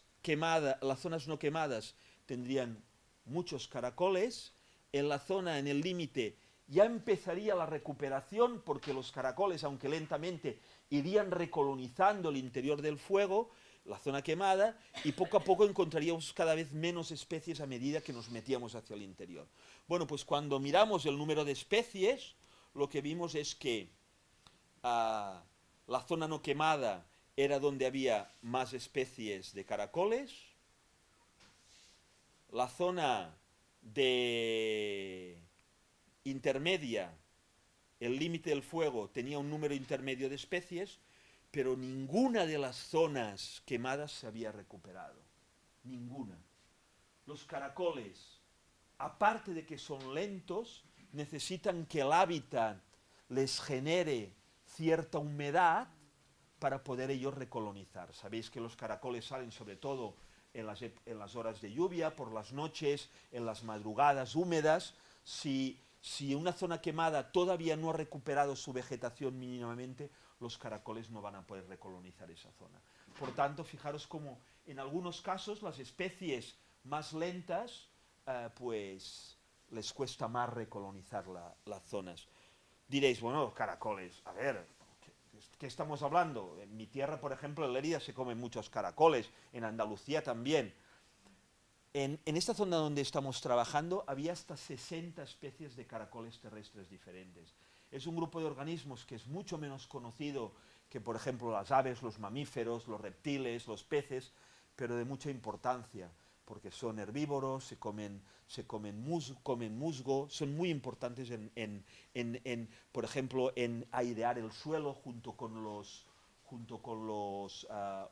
no quemadas tendrían muchos caracoles, en la zona, en el límite, ya empezaría la recuperación porque los caracoles, aunque lentamente, irían recolonizando el interior del fuego, la zona quemada, y poco a poco encontraríamos cada vez menos especies a medida que nos metíamos hacia el interior. Bueno, pues cuando miramos el número de especies, lo que vimos es que la zona no quemada era donde había más especies de caracoles, la zona de intermedia, el límite del fuego, tenía un número intermedio de especies, pero ninguna de las zonas quemadas se había recuperado. Ninguna. Los caracoles, aparte de que son lentos, necesitan que el hábitat les genere cierta humedad para poder ellos recolonizar. Sabéis que los caracoles salen sobre todo en las horas de lluvia, por las noches, en las madrugadas húmedas. Si una zona quemada todavía no ha recuperado su vegetación mínimamente, los caracoles no van a poder recolonizar esa zona. Por tanto, fijaros cómo en algunos casos las especies más lentas, pues les cuesta más recolonizar las zonas. Diréis, bueno, caracoles, a ver, ¿qué estamos hablando? En mi tierra, por ejemplo, en Lérida se comen muchos caracoles, en Andalucía también. En esta zona donde estamos trabajando había hasta 60 especies de caracoles terrestres diferentes. Es un grupo de organismos que es mucho menos conocido que, por ejemplo, las aves, los mamíferos, los reptiles, los peces, pero de mucha importancia, porque son herbívoros, comen musgo, son muy importantes por ejemplo, en airear el suelo junto con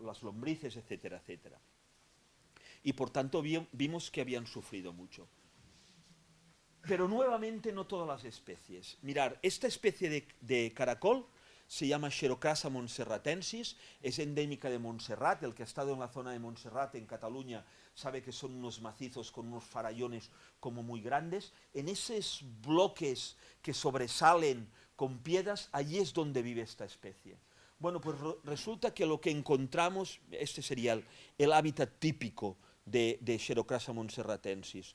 las lombrices, etcétera, etcétera. Y por tanto vimos que habían sufrido mucho. Pero nuevamente no todas las especies. Mirad, esta especie de caracol se llama Xerocrasa montserratensis, es endémica de Montserrat. El que ha estado en la zona de Montserrat, en Cataluña, sabe que son unos macizos con unos farallones como muy grandes. En esos bloques que sobresalen con piedras, allí es donde vive esta especie. Bueno, pues resulta que lo que encontramos, este sería el hábitat típico de Xerocrasa montserratensis.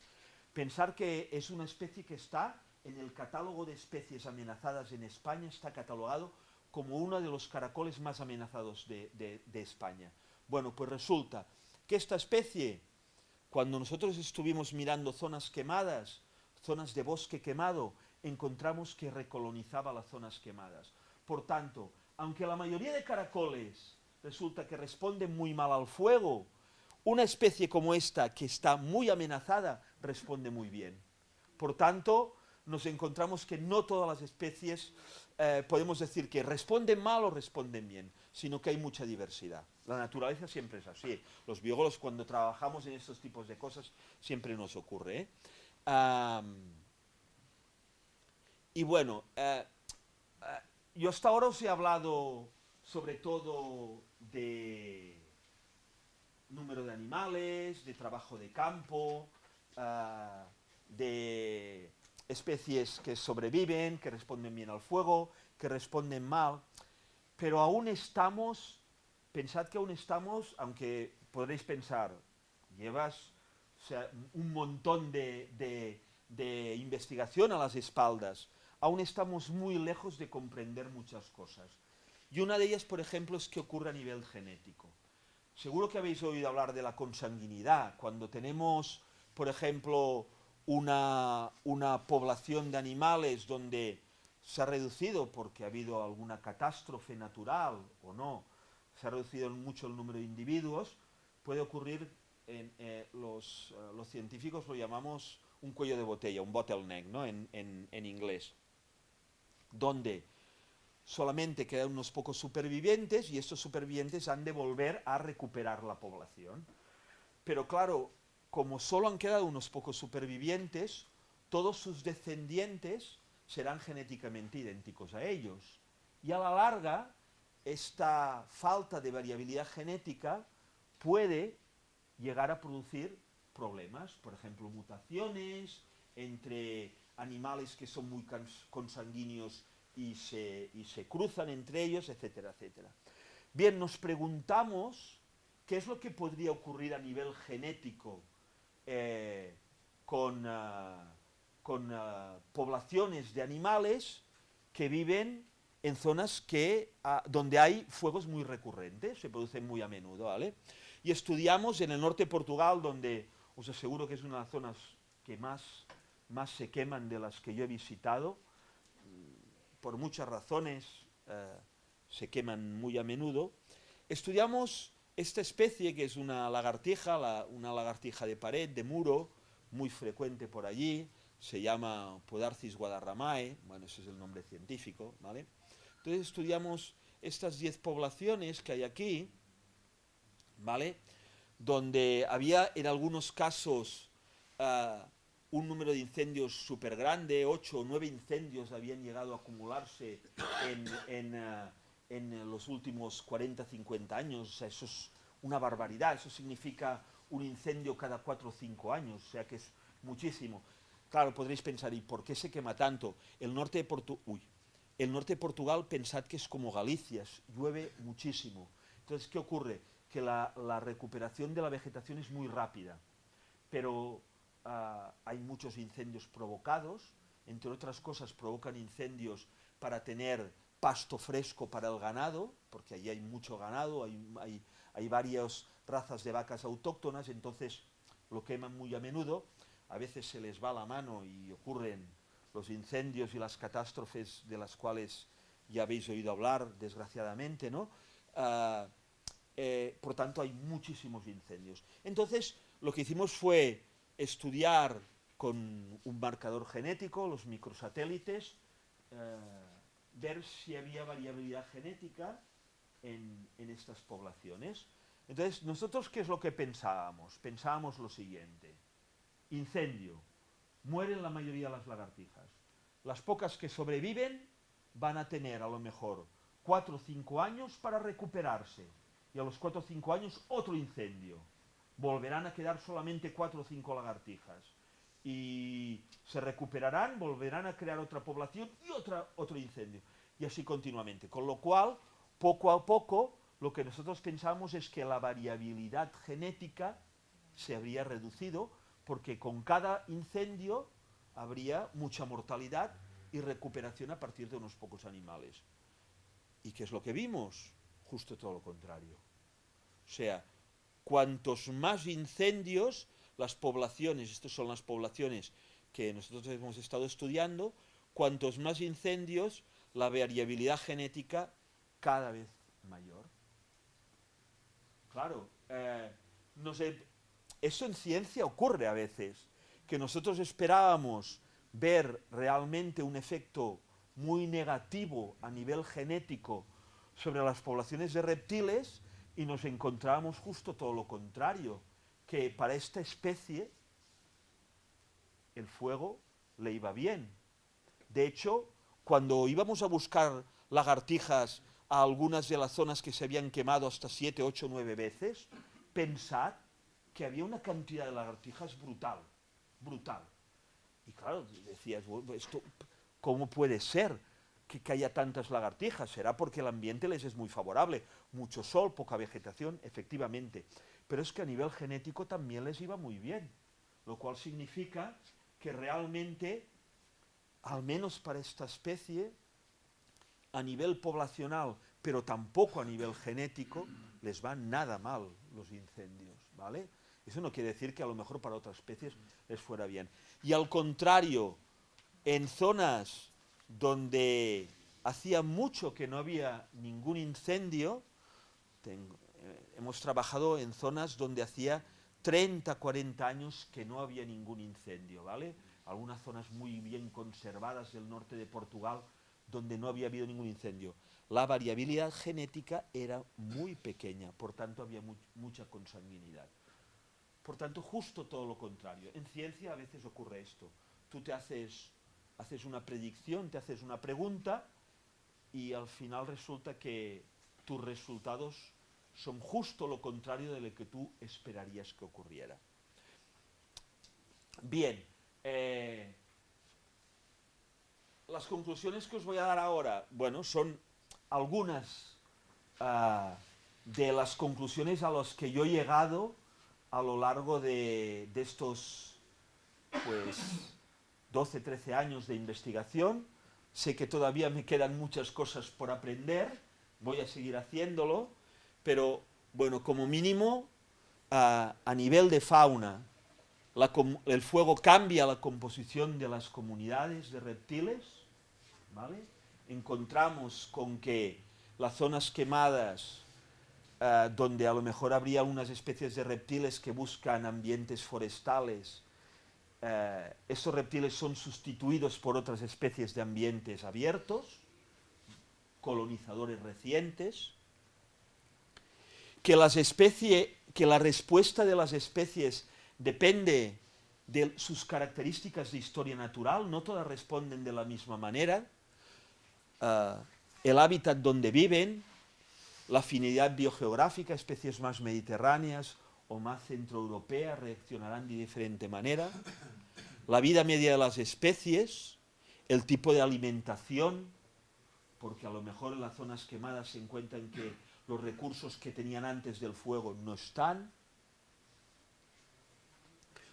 Pensar que es una especie que está en el catálogo de especies amenazadas en España, está catalogado como uno de los caracoles más amenazados de España. Bueno, pues resulta que esta especie, cuando nosotros estuvimos mirando zonas quemadas, zonas de bosque quemado, encontramos que recolonizaba las zonas quemadas. Por tanto, aunque la mayoría de caracoles resulta que responden muy mal al fuego, una especie como esta, que está muy amenazada, responde muy bien. Por tanto, nos encontramos que no todas las especies podemos decir que responden mal o responden bien, sino que hay mucha diversidad. La naturaleza siempre es así. Los biólogos, cuando trabajamos en estos tipos de cosas, siempre nos ocurre. Y bueno, yo hasta ahora os he hablado sobre todo de número de animales, de trabajo de campo, de especies que sobreviven, que responden bien al fuego, que responden mal, pero aún estamos, pensad que aún estamos, aunque podréis pensar, llevas un montón de investigación a las espaldas, aún estamos muy lejos de comprender muchas cosas. Y una de ellas, por ejemplo, es que ocurre a nivel genético. Seguro que habéis oído hablar de la consanguinidad. Cuando tenemos, por ejemplo, una población de animales donde se ha reducido porque ha habido alguna catástrofe natural o no, se ha reducido mucho el número de individuos, puede ocurrir, los científicos lo llamamos un cuello de botella, un bottleneck, ¿no? en inglés, donde solamente quedan unos pocos supervivientes y estos supervivientes han de volver a recuperar la población. Pero claro, como solo han quedado unos pocos supervivientes, todos sus descendientes serán genéticamente idénticos a ellos. Y a la larga, esta falta de variabilidad genética puede llegar a producir problemas, por ejemplo, mutaciones entre animales que son muy consanguíneos y se cruzan entre ellos, etcétera, etcétera. Bien, nos preguntamos qué es lo que podría ocurrir a nivel genético con poblaciones de animales que viven en zonas donde hay fuegos muy recurrentes, se producen muy a menudo, ¿vale? Y estudiamos en el norte de Portugal, donde os aseguro que es una de las zonas que más se queman de las que yo he visitado. Por muchas razones se queman muy a menudo. Estudiamos esta especie que es una lagartija de pared, de muro, muy frecuente por allí, se llama Podarcis guadarramae, bueno, ese es el nombre científico, ¿vale? Entonces estudiamos estas 10 poblaciones que hay aquí, ¿vale? Donde había en algunos casos un número de incendios súper grande, 8 o 9 incendios habían llegado a acumularse en los últimos 40, 50 años, o sea, eso es una barbaridad, eso significa un incendio cada 4 o 5 años, o sea que es muchísimo. Claro, podréis pensar, ¿y por qué se quema tanto? El norte de Portugal, pensad que es como Galicia, llueve muchísimo. Entonces, ¿qué ocurre? Que la recuperación de la vegetación es muy rápida, pero hay muchos incendios provocados, entre otras cosas provocan incendios para tener pasto fresco para el ganado, porque allí hay mucho ganado, hay varias razas de vacas autóctonas, entonces lo queman muy a menudo, a veces se les va la mano y ocurren los incendios y las catástrofes de las cuales ya habéis oído hablar, desgraciadamente, ¿no? Por tanto, hay muchísimos incendios. Entonces, lo que hicimos fue estudiar con un marcador genético, los microsatélites, ver si había variabilidad genética en estas poblaciones. Entonces, nosotros, ¿qué es lo que pensábamos? Pensábamos lo siguiente: incendio, mueren la mayoría de las lagartijas. Las pocas que sobreviven van a tener a lo mejor 4 o 5 años para recuperarse. Y a los 4 o 5 años otro incendio. Volverán a quedar solamente 4 o 5 lagartijas. Y se recuperarán, volverán a crear otra población y otro incendio. Y así continuamente. Con lo cual, poco a poco, lo que nosotros pensamos es que la variabilidad genética se habría reducido, porque con cada incendio habría mucha mortalidad y recuperación a partir de unos pocos animales. ¿Y qué es lo que vimos? Justo todo lo contrario. O sea, cuantos más incendios, las poblaciones, estas son las poblaciones que nosotros hemos estado estudiando, cuantos más incendios, la variabilidad genética cada vez mayor. Claro, no sé, eso en ciencia ocurre a veces, que nosotros esperábamos ver realmente un efecto muy negativo a nivel genético sobre las poblaciones de reptiles y nos encontrábamos justo todo lo contrario, que para esta especie el fuego le iba bien. De hecho, cuando íbamos a buscar lagartijas a algunas de las zonas que se habían quemado hasta 7, 8, 9 veces, pensad que había una cantidad de lagartijas brutal, brutal. Y claro, decías, bueno, ¿esto cómo puede ser? que haya tantas lagartijas, será porque el ambiente les es muy favorable, mucho sol, poca vegetación, efectivamente, pero es que a nivel genético también les iba muy bien, lo cual significa que realmente, al menos para esta especie, a nivel poblacional, pero tampoco a nivel genético, les van nada mal los incendios, ¿vale? Eso no quiere decir que a lo mejor para otras especies les fuera bien. Y al contrario, en zonas donde hacía mucho que no había ningún incendio, hemos trabajado en zonas donde hacía 30, 40 años que no había ningún incendio, ¿vale? Algunas zonas muy bien conservadas del norte de Portugal, donde no había habido ningún incendio. La variabilidad genética era muy pequeña, por tanto había mucha consanguinidad. Por tanto, justo todo lo contrario. En ciencia a veces ocurre esto. Tú haces una predicción, te haces una pregunta y al final resulta que tus resultados son justo lo contrario de lo que tú esperarías que ocurriera. Bien, las conclusiones que os voy a dar ahora, bueno, son algunas de las conclusiones a las que yo he llegado a lo largo de estos, pues, 12, 13 años de investigación. Sé que todavía me quedan muchas cosas por aprender, voy a seguir haciéndolo, pero, bueno, como mínimo, a nivel de fauna, el fuego cambia la composición de las comunidades de reptiles, ¿vale? Encontramos con que las zonas quemadas, donde a lo mejor habría unas especies de reptiles que buscan ambientes forestales, estos reptiles son sustituidos por otras especies de ambientes abiertos, colonizadores recientes, que la respuesta de las especies depende de sus características de historia natural, no todas responden de la misma manera, el hábitat donde viven, la afinidad biogeográfica, especies más mediterráneas o más centroeuropeas reaccionarán de diferente manera, la vida media de las especies, el tipo de alimentación, porque a lo mejor en las zonas quemadas se encuentran que los recursos que tenían antes del fuego no están.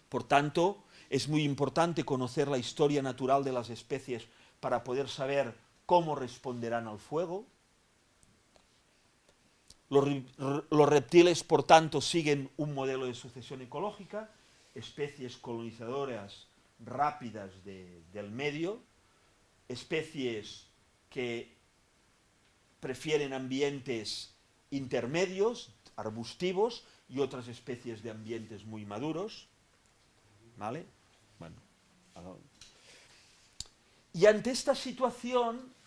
Por tanto, es muy importante conocer la historia natural de las especies para poder saber cómo responderán al fuego. Los reptiles, por tanto, siguen un modelo de sucesión ecológica, especies colonizadoras rápidas del medio, especies que prefieren ambientes intermedios, arbustivos, y otras especies de ambientes muy maduros, ¿vale? Bueno, y ante esta situación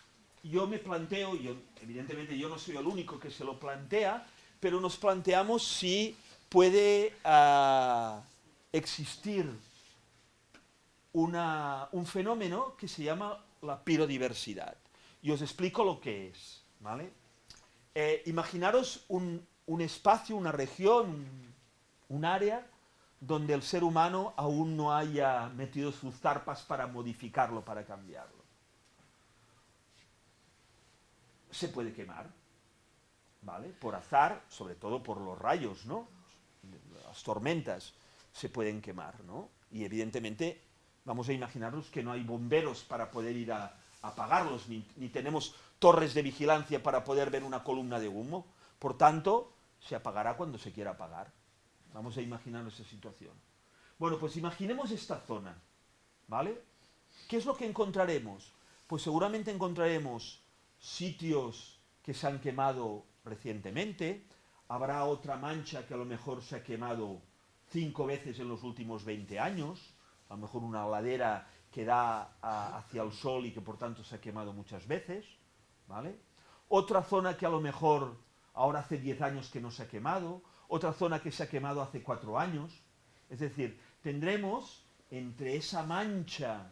yo me planteo, evidentemente yo no soy el único que se lo plantea, pero nos planteamos si puede existir un fenómeno que se llama la pirodiversidad. Y os explico lo que es, ¿vale? Imaginaros un espacio, una región, un área donde el ser humano aún no haya metido sus zarpas para modificarlo, para cambiarlo. Se puede quemar, ¿vale? Por azar, sobre todo por los rayos, ¿no? Las tormentas se pueden quemar, ¿no? Y evidentemente vamos a imaginarnos que no hay bomberos para poder ir a apagarlos, ni tenemos torres de vigilancia para poder ver una columna de humo. Por tanto, se apagará cuando se quiera apagar. Vamos a imaginar esa situación. Bueno, pues imaginemos esta zona, ¿vale? ¿Qué es lo que encontraremos? Pues seguramente encontraremos sitios que se han quemado recientemente, habrá otra mancha que a lo mejor se ha quemado 5 veces en los últimos 20 años, a lo mejor una ladera que da hacia el sol y que por tanto se ha quemado muchas veces, ¿vale? Otra zona que a lo mejor ahora hace 10 años que no se ha quemado, otra zona que se ha quemado hace 4 años, es decir, tendremos entre esa mancha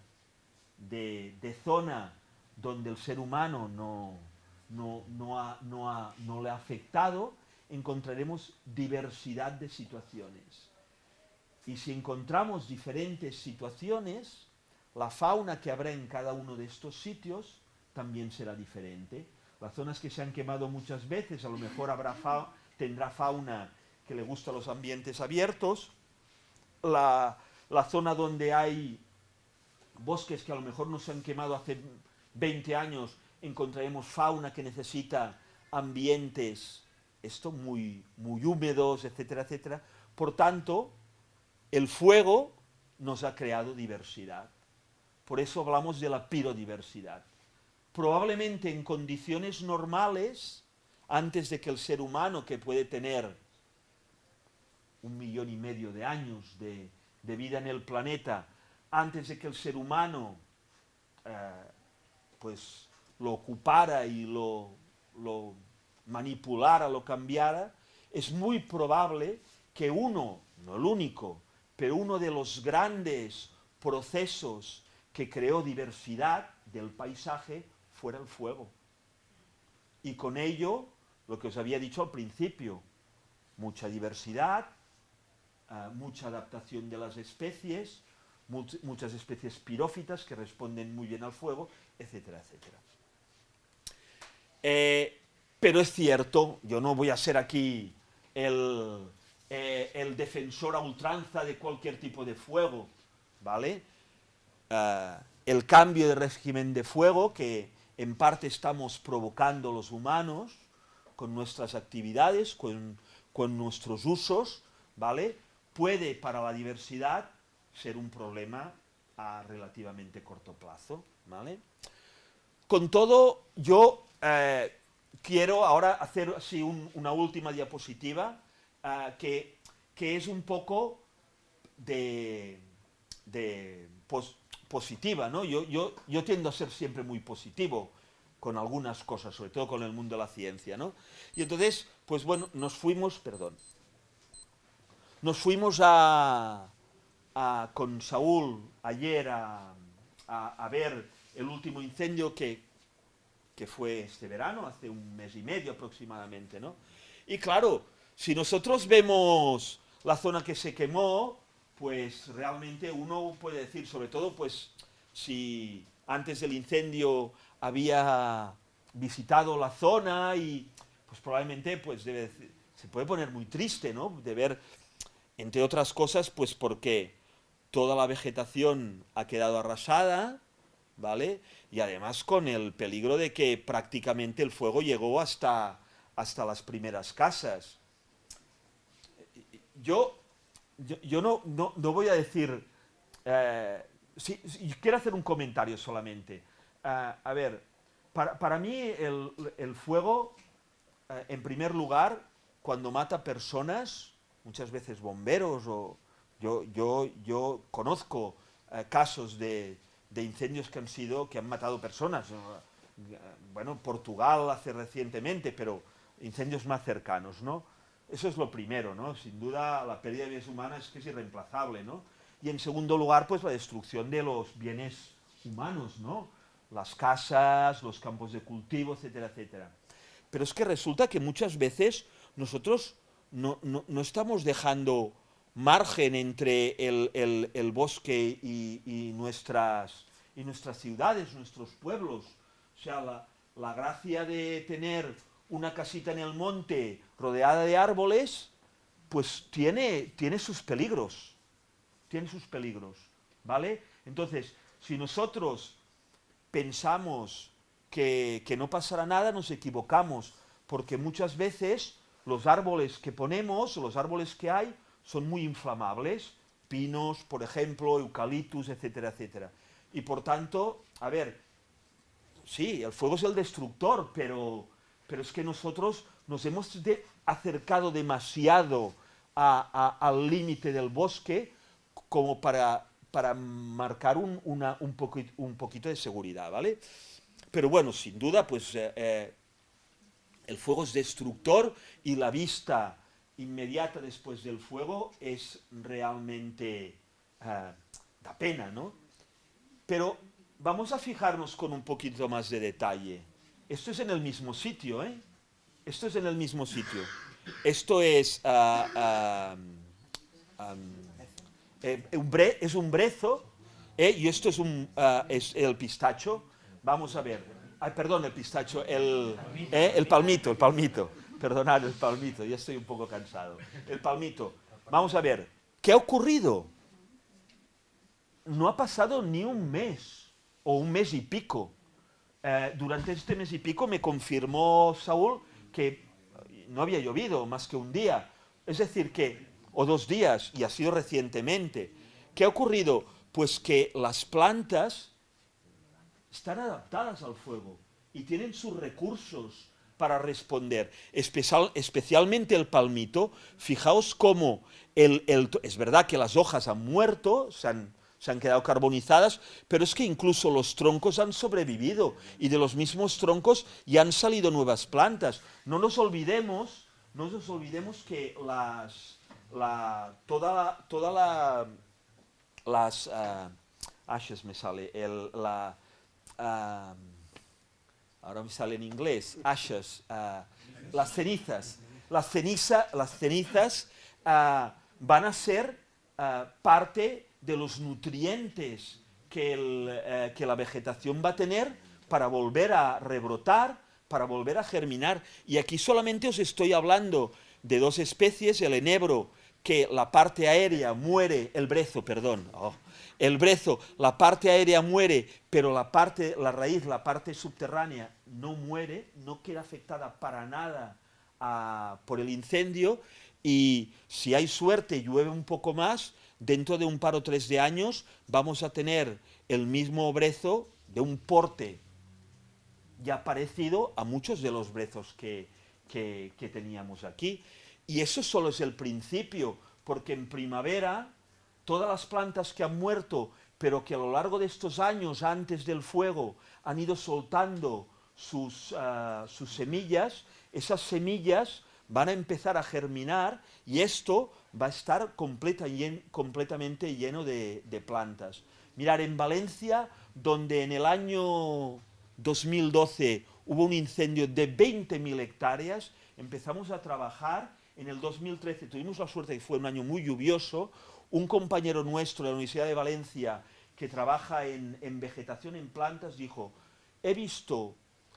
de zona donde el ser humano no le ha afectado, encontraremos diversidad de situaciones. Y si encontramos diferentes situaciones, la fauna que habrá en cada uno de estos sitios también será diferente. Las zonas que se han quemado muchas veces, a lo mejor tendrá fauna que le gusta los ambientes abiertos. La zona donde hay bosques que a lo mejor no se han quemado hace 20 años, encontraremos fauna que necesita ambientes muy húmedos, etcétera, etcétera. Por tanto, el fuego nos ha creado diversidad. Por eso hablamos de la biodiversidad. Probablemente en condiciones normales, antes de que el ser humano, que puede tener 1,5 millones de años de vida en el planeta, antes de que el ser humano pues lo ocupara y lo manipulara, lo cambiara, es muy probable que uno, no el único, pero uno de los grandes procesos que creó diversidad del paisaje fuera el fuego. Y con ello, lo que os había dicho al principio, mucha diversidad, mucha adaptación de las especies, muchas especies pirófitas que responden muy bien al fuego, etcétera, etcétera. Pero es cierto, yo no voy a ser aquí el defensor a ultranza de cualquier tipo de fuego, ¿vale? El cambio de régimen de fuego que en parte estamos provocando los humanos con nuestras actividades, con nuestros usos, ¿vale? Puede para la diversidad ser un problema a relativamente corto plazo, ¿vale? Con todo, yo quiero ahora hacer así una última diapositiva que es un poco positiva, ¿no? Yo tiendo a ser siempre muy positivo con algunas cosas, sobre todo con el mundo de la ciencia, ¿no? Y entonces, pues bueno, nos fuimos con Saúl ayer a ver el último incendio que fue este verano, hace 1 mes y medio aproximadamente, ¿no? Y claro, si nosotros vemos la zona que se quemó, pues realmente uno puede decir, sobre todo, pues si antes del incendio había visitado la zona y pues probablemente pues se puede poner muy triste, ¿no? De ver, entre otras cosas, pues porque toda la vegetación ha quedado arrasada, ¿vale? Y además con el peligro de que prácticamente el fuego llegó hasta las primeras casas. Yo no voy a decir... quiero hacer un comentario solamente. A ver, para mí el fuego, en primer lugar, cuando mata personas, muchas veces bomberos, o yo conozco casos de incendios que han matado personas. Bueno, Portugal hace recientemente, pero incendios más cercanos, ¿no? Eso es lo primero, ¿no? Sin duda, la pérdida de vidas humanas es que es irreemplazable, ¿no? Y en segundo lugar, pues la destrucción de los bienes humanos, ¿no? Las casas, los campos de cultivo, etcétera, etcétera. Pero es que resulta que muchas veces nosotros no estamos dejando margen entre el bosque y nuestras ciudades, nuestros pueblos. O sea, la gracia de tener una casita en el monte rodeada de árboles, pues tiene sus peligros. Tiene sus peligros, ¿vale? Entonces, si nosotros pensamos que no pasará nada, nos equivocamos, porque muchas veces los árboles que ponemos, los árboles que hay, son muy inflamables, pinos, por ejemplo, eucaliptus, etcétera, etcétera. Y por tanto, a ver, sí, el fuego es el destructor, pero es que nosotros nos hemos acercado demasiado al límite del bosque como para marcar un poquito de seguridad, ¿vale? Pero bueno, sin duda, pues el fuego es destructor y la vista inmediata después del fuego es realmente da pena, ¿no? Pero vamos a fijarnos con un poquito más de detalle. Esto es en el mismo sitio, ¿eh? Esto es en el mismo sitio. Esto es es un brezo, y esto es el pistacho. Vamos a ver. Ay, perdón, el pistacho, el palmito, perdonad, el palmito, ya estoy un poco cansado. El palmito. Vamos a ver, ¿qué ha ocurrido? No ha pasado ni un mes, o un mes y pico. Durante este mes y pico me confirmó Saúl que no había llovido más que un día. Es decir, o 2 días, y ha sido recientemente. ¿Qué ha ocurrido? Pues que las plantas están adaptadas al fuego y tienen sus recursos para responder. Especialmente el palmito. Fijaos cómo es verdad que las hojas han muerto, se han quedado carbonizadas, pero es que incluso los troncos han sobrevivido y de los mismos troncos ya han salido nuevas plantas. No nos olvidemos que las ashes me sale, ahora me sale en inglés, ashes, las cenizas. Las cenizas van a ser parte de los nutrientes que la vegetación va a tener para volver a rebrotar, para volver a germinar. Y aquí solamente os estoy hablando de 2 especies, el enebro, que la parte aérea muere, el brezo, perdón, el brezo, la parte aérea muere, pero la raíz, la parte subterránea no muere, no queda afectada para nada por el incendio, y si hay suerte y llueve un poco más, dentro de un par o 3 de años vamos a tener el mismo brezo de un porte ya parecido a muchos de los brezos que teníamos aquí. Y eso solo es el principio, porque en primavera todas las plantas que han muerto, pero que a lo largo de estos años antes del fuego han ido soltando sus semillas, esas semillas van a empezar a germinar y esto va a estar completamente lleno de plantas. Mirad, en Valencia, donde en el año 2012 hubo un incendio de 20.000 hectáreas, empezamos a trabajar. En el 2013 tuvimos la suerte de que fue un año muy lluvioso. Un compañero nuestro de la Universidad de Valencia, que trabaja en vegetación en plantas, dijo: he visto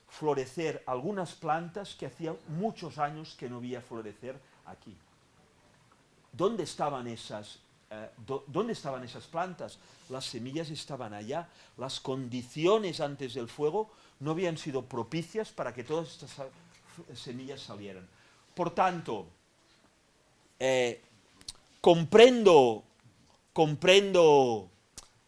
florecer algunas plantas que hacía muchos años que no veía florecer aquí. ¿Dónde estaban esas plantas? Las semillas estaban allá. Las condiciones antes del fuego no habían sido propicias para que todas estas semillas salieran. Por tanto, comprendo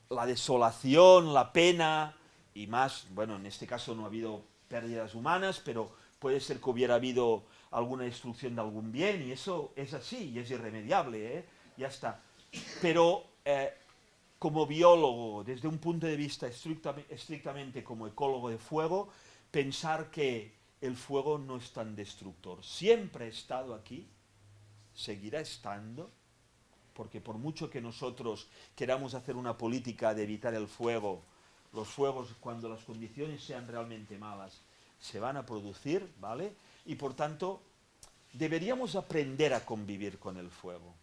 la desolación, la pena, y más, bueno, en este caso no ha habido pérdidas humanas, pero puede ser que hubiera habido alguna destrucción de algún bien, y eso es así, y es irremediable, ya está. Pero como biólogo, desde un punto de vista estrictamente como ecólogo de fuego, pensar que el fuego no es tan destructor. Siempre ha estado aquí, seguirá estando, porque por mucho que nosotros queramos hacer una política de evitar el fuego, los fuegos, cuando las condiciones sean realmente malas, se van a producir, ¿vale? Y por tanto, deberíamos aprender a convivir con el fuego,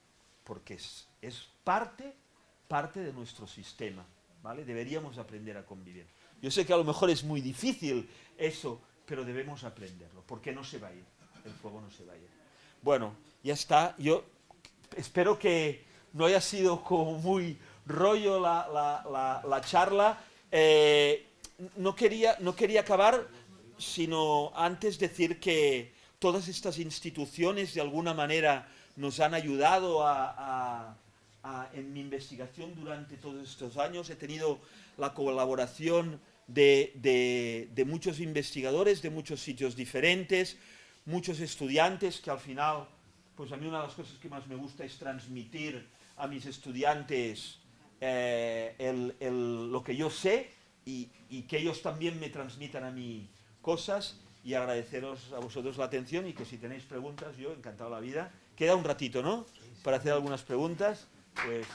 porque es parte de nuestro sistema, ¿vale? Deberíamos aprender a convivir. Yo sé que a lo mejor es muy difícil eso, pero debemos aprenderlo, porque no se va a ir, el fuego no se va a ir. Bueno, ya está. Yo espero que no haya sido como muy rollo la charla. No quería acabar, sino antes decir que todas estas instituciones de alguna manera nos han ayudado en mi investigación durante todos estos años. He tenido la colaboración de muchos investigadores de muchos sitios diferentes, muchos estudiantes, que al final, pues a mí una de las cosas que más me gusta es transmitir a mis estudiantes lo que yo sé, y que ellos también me transmitan a mí cosas, y agradeceros a vosotros la atención, y que si tenéis preguntas, yo encantado la vida. Queda un ratito, ¿no?, para hacer algunas preguntas, pues...